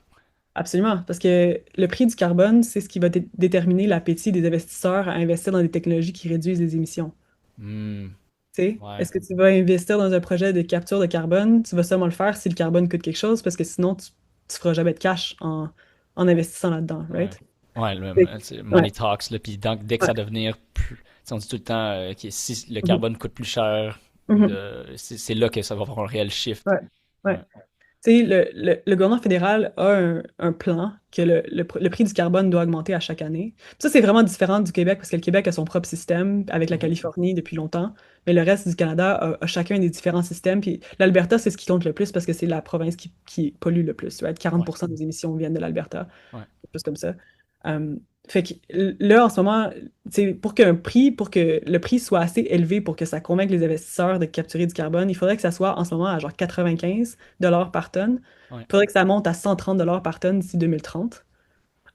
absolument, parce que le prix du carbone, c'est ce qui va déterminer l'appétit des investisseurs à investir dans des technologies qui réduisent les émissions. Hmm. Tu sais, Ouais. est-ce que tu vas investir dans un projet de capture de carbone? Tu vas seulement le faire si le carbone coûte quelque chose, parce que sinon, tu feras jamais de cash en investissant là-dedans, Ouais. right? Ouais, Fait c'est que- Ouais, money talks, là, puis dès que ouais. ça va devenir plus... tu sais, on dit tout le temps que si le Mhm, carbone coûte plus cher, mhm. c'est là que ça va avoir un réel shift. Ouais, ouais. Ouais. Tu sais, le gouvernement fédéral a un plan que le prix du carbone doit augmenter à chaque année. Ça, c'est vraiment différent du Québec parce que le Québec a son propre système avec la Mhm. Californie depuis longtemps, mais le reste du Canada a chacun des différents systèmes. Puis l'Alberta, c'est ce qui compte le plus parce que c'est la province qui pollue le plus. Right? Ouais. 40% des émissions viennent de l'Alberta, Ouais. quelque chose comme ça. Euh, fait que là, en ce moment, tu sais, pour que le prix soit assez élevé pour que ça convainque les investisseurs de capturer du carbone, il faudrait que ça soit en ce moment à genre 95 dollars par tonne. Ouais. Il faudrait que ça monte à 130 dollars par tonne d'ici 2030.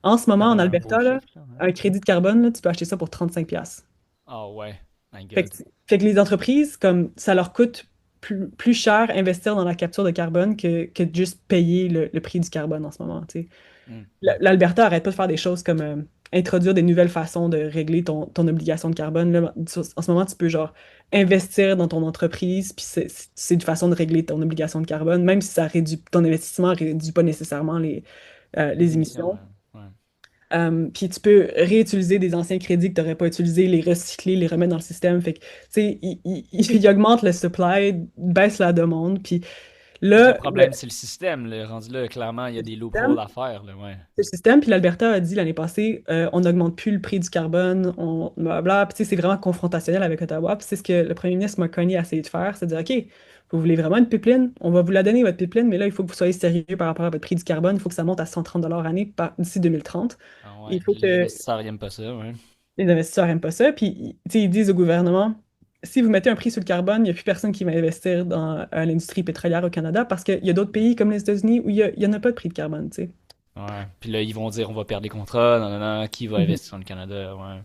En ce moment, Ça en donne un beau Alberta, là, chiffre, là. Ouais. un crédit de carbone, là, tu peux acheter ça pour 35 piastres. Ah ouais. My Fait God. que, fait que les entreprises, comme ça leur coûte plus cher investir dans la capture de carbone que de juste payer le prix du carbone en ce moment, tu sais. Mm, mm. L'Alberta arrête pas de faire des choses comme introduire des nouvelles façons de régler ton obligation de carbone. Là, en ce moment, tu peux genre investir dans ton entreprise, puis c'est une façon de régler ton obligation de carbone, même si ça réduit ton investissement réduit pas nécessairement les Les émissions, émissions. ouais. Ouais. Puis tu peux réutiliser des anciens crédits que tu n'aurais pas utilisés, les recycler, les remettre dans le système. Fait que, tu sais, il augmente le supply, baisse la demande. Puis Fait que le là, problème, c'est le système. Le rendu là, clairement, il y a des loopholes système, à faire, là, ouais. le système, puis l'Alberta a dit l'année passée, on n'augmente plus le prix du carbone, on blabla. Puis tu sais, c'est vraiment confrontationnel avec Ottawa. Puis c'est ce que le premier ministre McCartney a essayé de faire, c'est de dire, OK, vous voulez vraiment une pipeline? On va vous la donner, votre pipeline, mais là, il faut que vous soyez sérieux par rapport à votre prix du carbone. Il faut que ça monte à 130 l'année d'ici 2030. Ah Il ouais, faut les que investisseurs n'aiment pas ça, ouais. les investisseurs n'aiment pas ça. Puis, tu sais, ils disent au gouvernement, si vous mettez un prix sur le carbone, il n'y a plus personne qui va investir dans l'industrie pétrolière au Canada parce qu'il y a d'autres pays comme les États-Unis où il y en a pas de prix de carbone, tu sais. Ouais. Puis là, ils vont dire on va perdre des contrats, non, non, non, qui va Mhm. investir dans le Canada, ouais.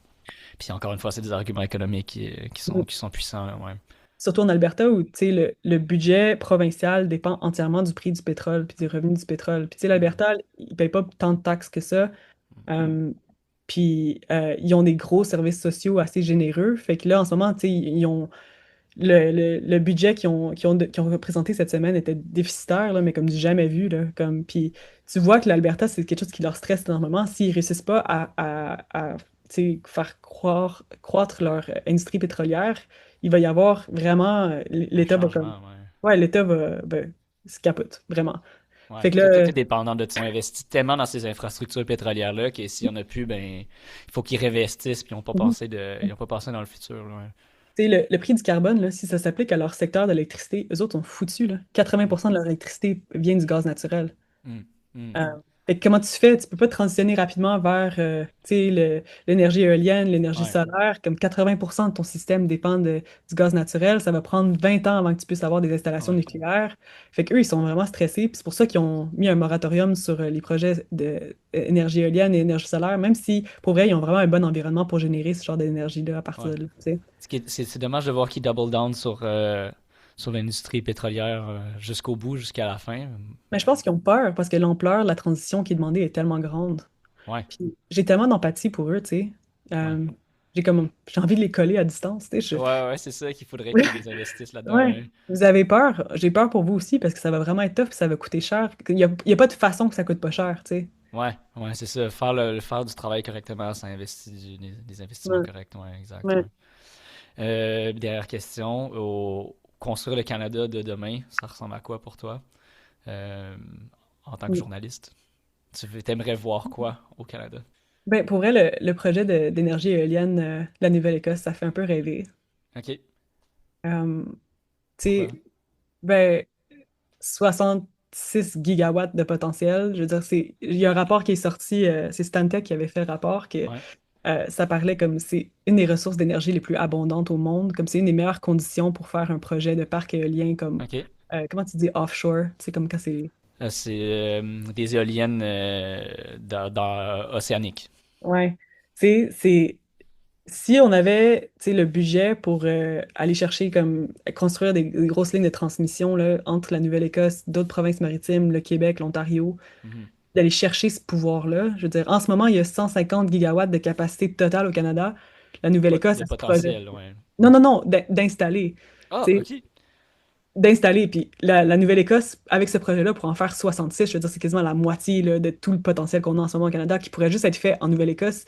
Puis encore une fois, c'est des arguments économiques qui sont puissants, là, ouais. Surtout en Alberta où, tu sais, le budget provincial dépend entièrement du prix du pétrole puis des revenus du pétrole. Puis, tu sais, Mhm. l'Alberta, ils ne payent pas tant de taxes que ça. Euh, Puis, ils ont des gros services sociaux assez généreux. Fait que là, en ce moment, tu sais, ils ont le budget qu'ils ont représenté cette semaine était déficitaire, là, mais comme du jamais vu. Là, comme, puis tu vois que l'Alberta, c'est quelque chose qui leur stresse énormément. S'ils réussissent pas à, tu sais, faire croître leur industrie pétrolière, il va y avoir vraiment. Un L'État va comme. changement, ouais. Ouais, l'État va se capote, vraiment. Ouais, Fait que tout là, est dépendant de ça. On investit tellement dans ces infrastructures pétrolières-là que s'il y en a plus, ben, il faut qu'ils réinvestissent puis mhm. ils ont pas pensé dans le futur, là, ouais. Tu sais, le prix du carbone, là, si ça s'applique à leur secteur d'électricité, eux autres sont foutus, là. Mm, 80% de leur électricité vient du gaz naturel. mm, mm. Euh, Fait que comment tu fais? Tu peux pas transitionner rapidement vers tu sais, l'énergie éolienne, l'énergie Ouais, solaire. Comme 80% de ton système dépend du gaz naturel, ça va prendre 20 ans avant que tu puisses avoir des installations ouais, nucléaires. Fait qu'eux, ils sont vraiment stressés. Puis c'est pour ça qu'ils ont mis un moratorium sur les projets d'énergie éolienne et énergie solaire, même si, pour vrai, ils ont vraiment un bon environnement pour générer ce genre d'énergie-là à partir ouais. de là. Tu sais. C'est dommage de voir qu'ils double down sur l'industrie pétrolière jusqu'au bout, jusqu'à la fin. Mais je pense qu'ils ont peur parce que l'ampleur de la transition qui est demandée est tellement grande. Ouais, Puis j'ai tellement d'empathie pour eux, tu sais. ouais. J'ai envie de les coller à distance, tu sais. Ouais, ouais, c'est ça qu'il faudrait qu'ils investissent là-dedans, Ouais. ouais. Vous avez peur. J'ai peur pour vous aussi parce que ça va vraiment être tough et ça va coûter cher. Il y a pas de façon que ça coûte pas cher, tu sais. Ouais, ouais, c'est ça. Faire du travail correctement, ça investit des investissements Ouais. corrects, ouais, exact, Ouais. ouais. Dernière question. Construire le Canada de demain, ça ressemble à quoi pour toi euh, en tant que journaliste? T'aimerais voir quoi au Canada? Ben, pour vrai, le projet d'énergie éolienne de la Nouvelle-Écosse, ça fait un peu rêver. Ok, Euh, Tu sais, pourquoi? ben, 66 gigawatts de potentiel. Je veux dire, il y a un rapport qui est sorti, c'est Stantec qui avait fait le rapport, que Ouais, ça parlait comme c'est une des ressources d'énergie les plus abondantes au monde, comme c'est une des meilleures conditions pour faire un projet de parc éolien comme, ok. comment tu dis, offshore, c'est comme quand c'est... C'est des éoliennes océaniques. Ouais, c'est si on avait, tu sais, le budget pour aller chercher comme construire des grosses lignes de transmission là, entre la Nouvelle-Écosse, d'autres provinces maritimes, le Québec, l'Ontario, Mhm. d'aller chercher ce pouvoir-là. Je veux dire, en ce moment, il y a 150 gigawatts de capacité totale au Canada. La Nouvelle-Écosse De a ce projet. potentiel, ouais. Non, non, non, d'installer. Ah, Tu sais, ok. d'installer. Puis la Nouvelle-Écosse, avec ce projet-là, pour en faire 66, je veux dire, c'est quasiment la moitié là, de tout le potentiel qu'on a en ce moment au Canada qui pourrait juste être fait en Nouvelle-Écosse.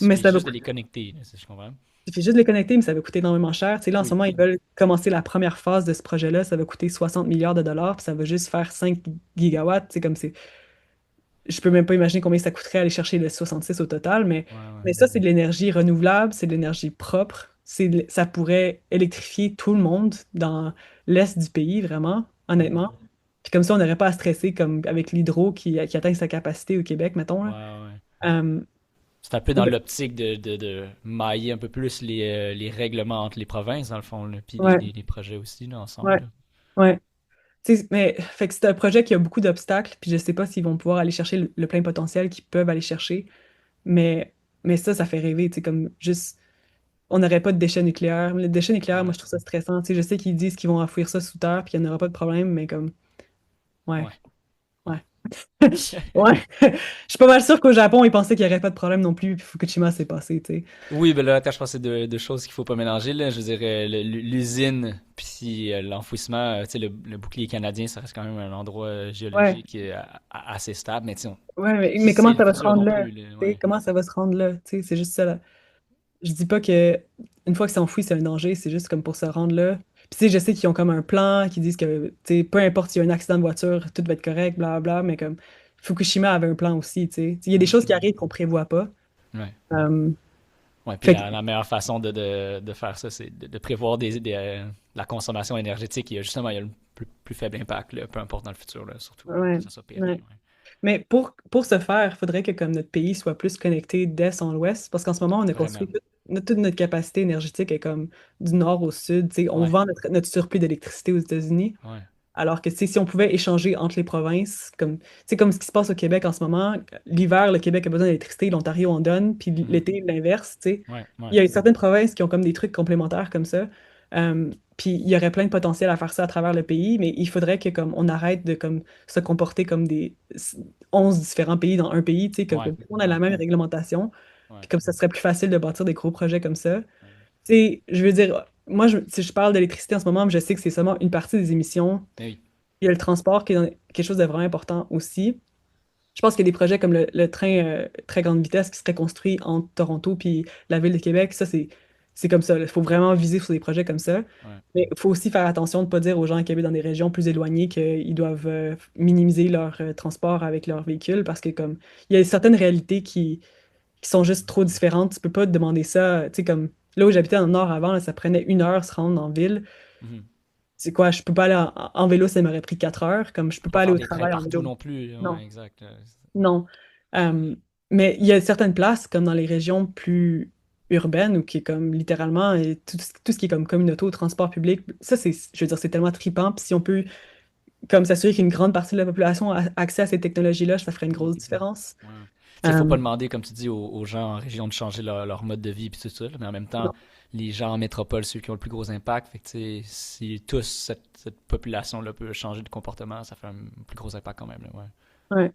Il Mais suffit ça va juste de les coûter. connecter, là, si je comprends. Il suffit juste de les connecter, mais ça va coûter énormément cher. Tu sais, là, en ce Oui, moment, ils oui. veulent commencer la première phase de ce projet-là. Ça va coûter 60 milliards de dollars, puis ça va juste faire 5 gigawatts. C'est comme c'est. Je peux même pas imaginer combien ça coûterait aller chercher le 66 au total, Ouais, ouais. mais ça, c'est de l'énergie renouvelable, c'est de l'énergie propre. Ça pourrait électrifier tout le monde dans l'est du pays, vraiment, Mhm. honnêtement. Puis comme ça, on n'aurait pas à stresser comme avec l'hydro qui atteint sa capacité au Québec, mettons, Ouais, là. ouais. Euh, C'est un peu dans ouais, l'optique de mailler un peu plus les règlements entre les provinces, dans le fond, là, puis ouais, les projets aussi, là, ouais. ensemble, là. Ouais. Tu sais, mais fait que c'est un projet qui a beaucoup d'obstacles, puis je sais pas s'ils vont pouvoir aller chercher le plein potentiel qu'ils peuvent aller chercher, mais, mais ça fait rêver, tu sais, comme juste. on n'aurait pas de déchets nucléaires. Les déchets nucléaires, moi, Ouais, je trouve ça stressant. Tu sais, je sais qu'ils disent qu'ils vont enfouir ça sous terre puis qu'il n'y en aura pas de problème, mais comme, ouais, ouais, ouais. ouais. Ouais. Je suis pas mal sûre qu'au Japon, ils pensaient qu'il n'y aurait pas de problème non plus, puis Fukushima s'est passé, tu sais. Oui, ben là, quand je pense que c'est deux choses qu'il faut pas mélanger, là. Je veux dire, l'usine puis l'enfouissement, tu sais, le bouclier canadien, ça reste quand même un endroit Ouais, géologique assez stable, mais tu sais, ouais, mais c'est comment le ça va se futur rendre non là? plus, là, Tu sais, ouais. comment ça va se rendre là? Tu sais, c'est juste ça, là. Je dis pas que une fois que c'est enfoui, c'est un danger, c'est juste comme pour se rendre là. Puis tu sais, je sais qu'ils ont comme un plan, qui disent que, tu sais, peu importe s'il y a un accident de voiture, tout va être correct, bla bla, mais comme Fukushima avait un plan aussi, tu sais. Il y a des choses qui Mhm. arrivent qu'on prévoit pas. Ouais. Euh, Ouais, puis fait que, la meilleure façon de faire ça, c'est de prévoir la consommation énergétique. Justement, il y a le plus faible impact, là, peu importe dans le futur, là, surtout, que ouais, ça soit périlleux. ouais. Mais pour ce faire, il faudrait que comme notre pays soit plus connecté d'est en ouest, parce qu'en ce moment, on a Vraiment. construit toute notre capacité énergétique est comme du nord au sud. Tu sais, on Ouais, vend notre surplus d'électricité aux États-Unis. ouais. Alors que tu sais, si on pouvait échanger entre les provinces, comme, tu sais, comme ce qui se passe au Québec en ce moment, l'hiver, le Québec a besoin d'électricité, l'Ontario en donne, puis Mhm. l'été, l'inverse, tu sais. Ouais, ouais. Il y a certaines provinces qui ont comme des trucs complémentaires comme ça. Puis il y aurait plein de potentiel à faire ça à travers le pays, mais il faudrait que comme on arrête de comme se comporter comme des 11 différents pays dans un pays, tu sais, que Ouais, tout le monde a la ouais, même réglementation, ouais. puis comme ça serait plus facile de bâtir des gros projets comme ça. Ouais. Tu sais, je veux dire, moi, si je parle d'électricité en ce moment, mais je sais que c'est seulement une partie des émissions. Mais oui. Il y a le transport qui est quelque chose de vraiment important aussi. Je pense qu'il y a des projets comme le train très grande vitesse qui serait construit entre Toronto puis la ville de Québec. Ça, c'est comme ça. Il faut vraiment viser sur des projets comme ça. Ouais. Mais il faut aussi faire attention de ne pas dire aux gens qui habitent dans des régions plus éloignées qu'ils doivent minimiser leur transport avec leur véhicule parce que comme il y a certaines réalités qui sont juste trop différentes. Tu peux pas te demander ça. Tu sais, comme là où j'habitais dans le nord avant, là, ça prenait 1 heure se rendre en ville. Mhm. C'est quoi, je peux pas aller en vélo, ça m'aurait pris 4 heures. Comme je peux pas Pas aller faire au des trains travail en partout vélo. non plus. Ouais, Non, exact. non. Euh, mais il y a certaines places, comme dans les régions plus urbaines, où qui est comme littéralement et tout ce qui est comme communauté ou transport public, ça c'est, je veux dire, c'est tellement trippant. Puis si on peut comme s'assurer qu'une grande partie de la population a accès à ces technologies-là, ça ferait une Mhm. grosse différence. Ouais. Tu sais, faut pas Euh, demander, comme tu dis, aux gens en région de changer leur mode de vie et tout ça, là, mais en même temps, non. les gens en métropole, ceux qui ont le plus gros impact, fait que, tu sais, si tous cette population-là peut changer de comportement, ça fait un plus gros impact quand même, là, ouais. Ouais.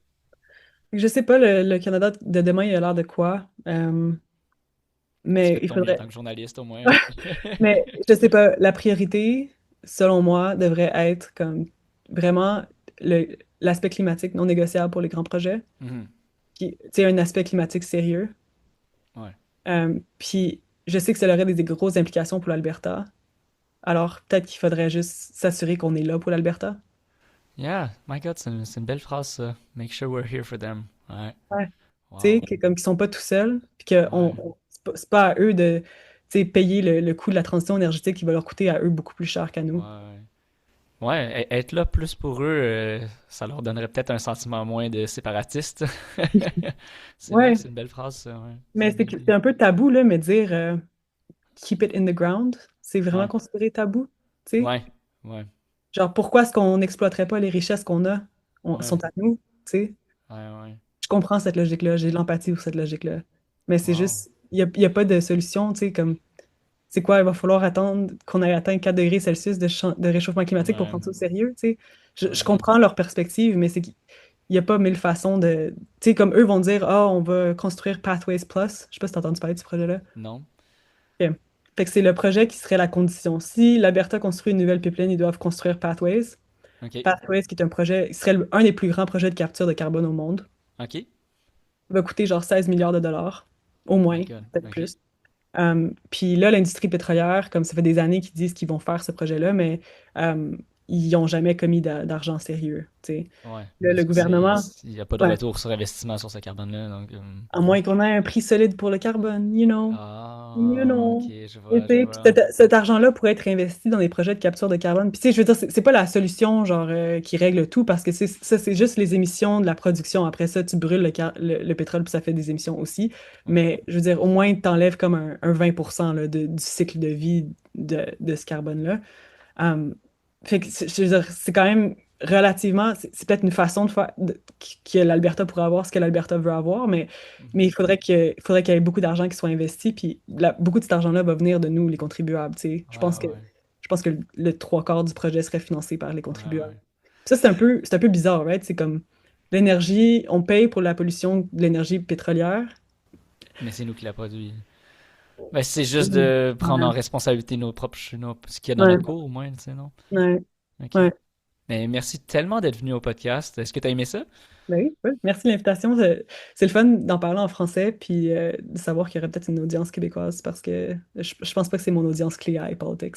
Je sais pas, le Canada de demain, il a l'air de quoi? Tu Mais fais il ton mieux en tant faudrait. que journaliste, au moins. Mais je sais pas, la priorité, selon moi, devrait être comme vraiment l'aspect climatique non négociable pour les grands projets, Mhm. qui, tu sais, un aspect climatique sérieux. Ouais. Puis je sais que ça aurait des grosses implications pour l'Alberta. Alors peut-être qu'il faudrait juste s'assurer qu'on est là pour l'Alberta. Yeah, my God, c'est une belle phrase, ça. Make sure we're here for them. Ouais. Ouais. Tu sais, Wow. comme qu'ils sont pas tout seuls, puis que Ouais. c'est pas à eux de, tu sais, payer le coût de la transition énergétique qui va leur coûter à eux beaucoup plus cher qu'à nous. Ouais. Ouais, être là plus pour eux, ça leur donnerait peut-être un sentiment moins de séparatiste. C'est vrai que Ouais, c'est une belle phrase, ça, ouais. C'est mais une belle c'est idée. un peu tabou, là, mais dire keep it in the ground, c'est vraiment Ouais. considéré tabou, tu sais? Ouais. Ouais. Genre, pourquoi est-ce qu'on n'exploiterait pas les richesses qu'on a? Ouais. Sont à nous, tu sais? Ouais. Ouais. Je comprends cette logique-là, j'ai de l'empathie pour cette logique-là. Mais c'est Wow. juste, il y a pas de solution, tu sais, comme, c'est quoi, il va falloir attendre qu'on ait atteint 4 degrés Celsius de réchauffement climatique pour Ouais. prendre ça au sérieux, tu sais? Je Ouais. comprends leur perspective, mais c'est qu'il n'y a pas mille façons de... Tu sais, comme eux vont dire, ah, on va construire Pathways Plus. Je sais pas si t'as entendu parler de ce projet-là. Non? Ok. Fait que c'est le projet qui serait la condition. Si l'Alberta construit une nouvelle pipeline, ils doivent construire Pathways. OK. Pathways, qui est un projet, qui serait un des plus grands projets de capture de carbone au monde. OK. Il va coûter genre 16 milliards de dollars, au My moins, God. peut-être OK. plus. Puis là, l'industrie pétrolière, comme ça fait des années qu'ils disent qu'ils vont faire ce projet-là, mais euh, ils n'ont jamais commis d'argent sérieux. Tu sais. Ouais. Le Parce que gouvernement, il n'y a pas de ouais, retour sur investissement sur ce carbone-là, donc... à moins qu'on ait un prix solide pour le carbone, you know. You Ah, OK, know. je Et vois, tu je sais, puis vois. cet argent-là pourrait être investi dans des projets de capture de carbone. Puis tu sais, je veux dire, c'est pas la solution genre qui règle tout parce que ça, c'est juste les émissions de la production. Après ça, tu brûles le pétrole puis ça fait des émissions aussi. Ouais. Mais je veux dire, au moins, tu enlèves comme un 20% là, du cycle de vie de ce carbone-là. Um, fait que je veux dire, c'est quand même relativement, c'est peut-être une façon de faire que l'Alberta pourrait avoir ce que l'Alberta veut avoir, mais il faudrait qu'il y ait beaucoup d'argent qui soit investi, puis beaucoup de cet argent-là va venir de nous, les contribuables, tu sais. Ouais, ouais, ouais. Je pense que le trois quarts du projet serait financé par les Ouais, contribuables. ouais. Ça, c'est un peu bizarre, right? C'est comme l'énergie, on paye pour la pollution de l'énergie pétrolière. Mais c'est nous qui l'a produit. Ben, c'est juste de prendre en Ouais, responsabilité nos propres chenots, ce qu'il y a dans ouais, notre cours, au moins, tu sais, non? ouais, Ok. ouais. Mais merci tellement d'être venu au podcast. Est-ce que tu as aimé ça? Ben oui, ouais. Merci de l'invitation. C'est le fun d'en parler en français, puis de savoir qu'il y aurait peut-être une audience québécoise, parce que je pense pas que c'est mon audience clé à iPolitics.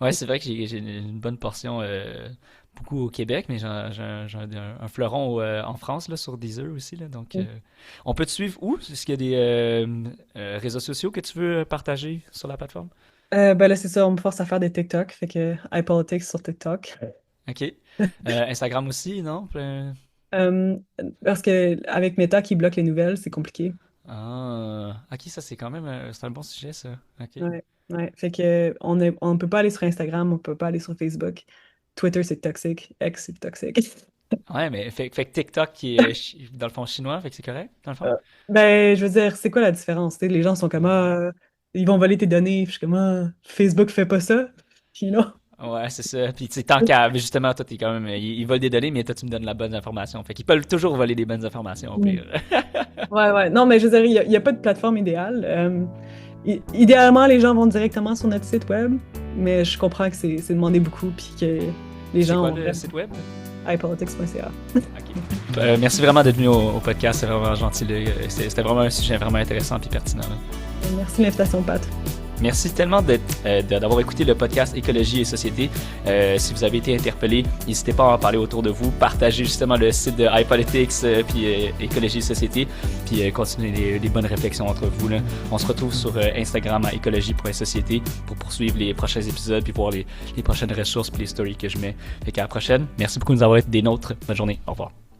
Ouais, c'est vrai que j'ai une bonne portion, beaucoup au Québec, mais j'ai un fleuron en France, là, sur Deezer aussi, là. Donc, on peut te suivre où? Est-ce qu'il y a des réseaux sociaux que tu veux partager sur la plateforme? Ben là, c'est ça, on me force à faire des TikTok, fait que iPolitics sur TikTok. Ok. Instagram aussi, non? Euh, Parce que avec Meta qui bloque les nouvelles, c'est compliqué. Ok, ça c'est quand même, c'est un bon sujet, ça. Ok. Ouais, ouais. Fait que on peut pas aller sur Instagram, on peut pas aller sur Facebook. Twitter, c'est toxique. X, c'est toxique. Ouais, mais fait que TikTok qui est dans le fond chinois, fait que c'est correct, dans le fond? Ben, je veux dire, c'est quoi la différence? Tu sais, les gens sont comme, ils vont voler tes données. Puis je suis comme, Facebook fait pas ça. Puis non. Ouais, c'est ça. Puis tu sais, tant qu'à, mais justement, toi, t'es quand même, ils volent des données, mais toi, tu me donnes la bonne information. Fait qu'ils peuvent toujours voler des bonnes informations, au Mm. pire. Ouais, ouais. Non, mais je veux dire, il y a pas de plateforme idéale. Idéalement, les gens vont directement sur notre site web, mais je comprends que c'est demandé beaucoup, puis que les C'est gens quoi ont le site web? iPolitics.ca. Ok. Merci vraiment d'être venu au podcast, c'est vraiment gentil, là. C'était vraiment un sujet vraiment intéressant et pertinent, là. Merci de l'invitation, Pat. Merci tellement d'avoir écouté le podcast Écologie et Société. Si vous avez été interpellé, n'hésitez pas à en parler autour de vous. Partagez justement le site de iPolitics puis Écologie et Société. Puis continuez les bonnes réflexions entre vous, là. On se retrouve sur Instagram à écologie.société pour poursuivre les prochains épisodes puis voir les prochaines ressources puis les stories que je mets. Fait qu'à la prochaine. Merci beaucoup de nous avoir été des nôtres. Bonne journée. Au revoir.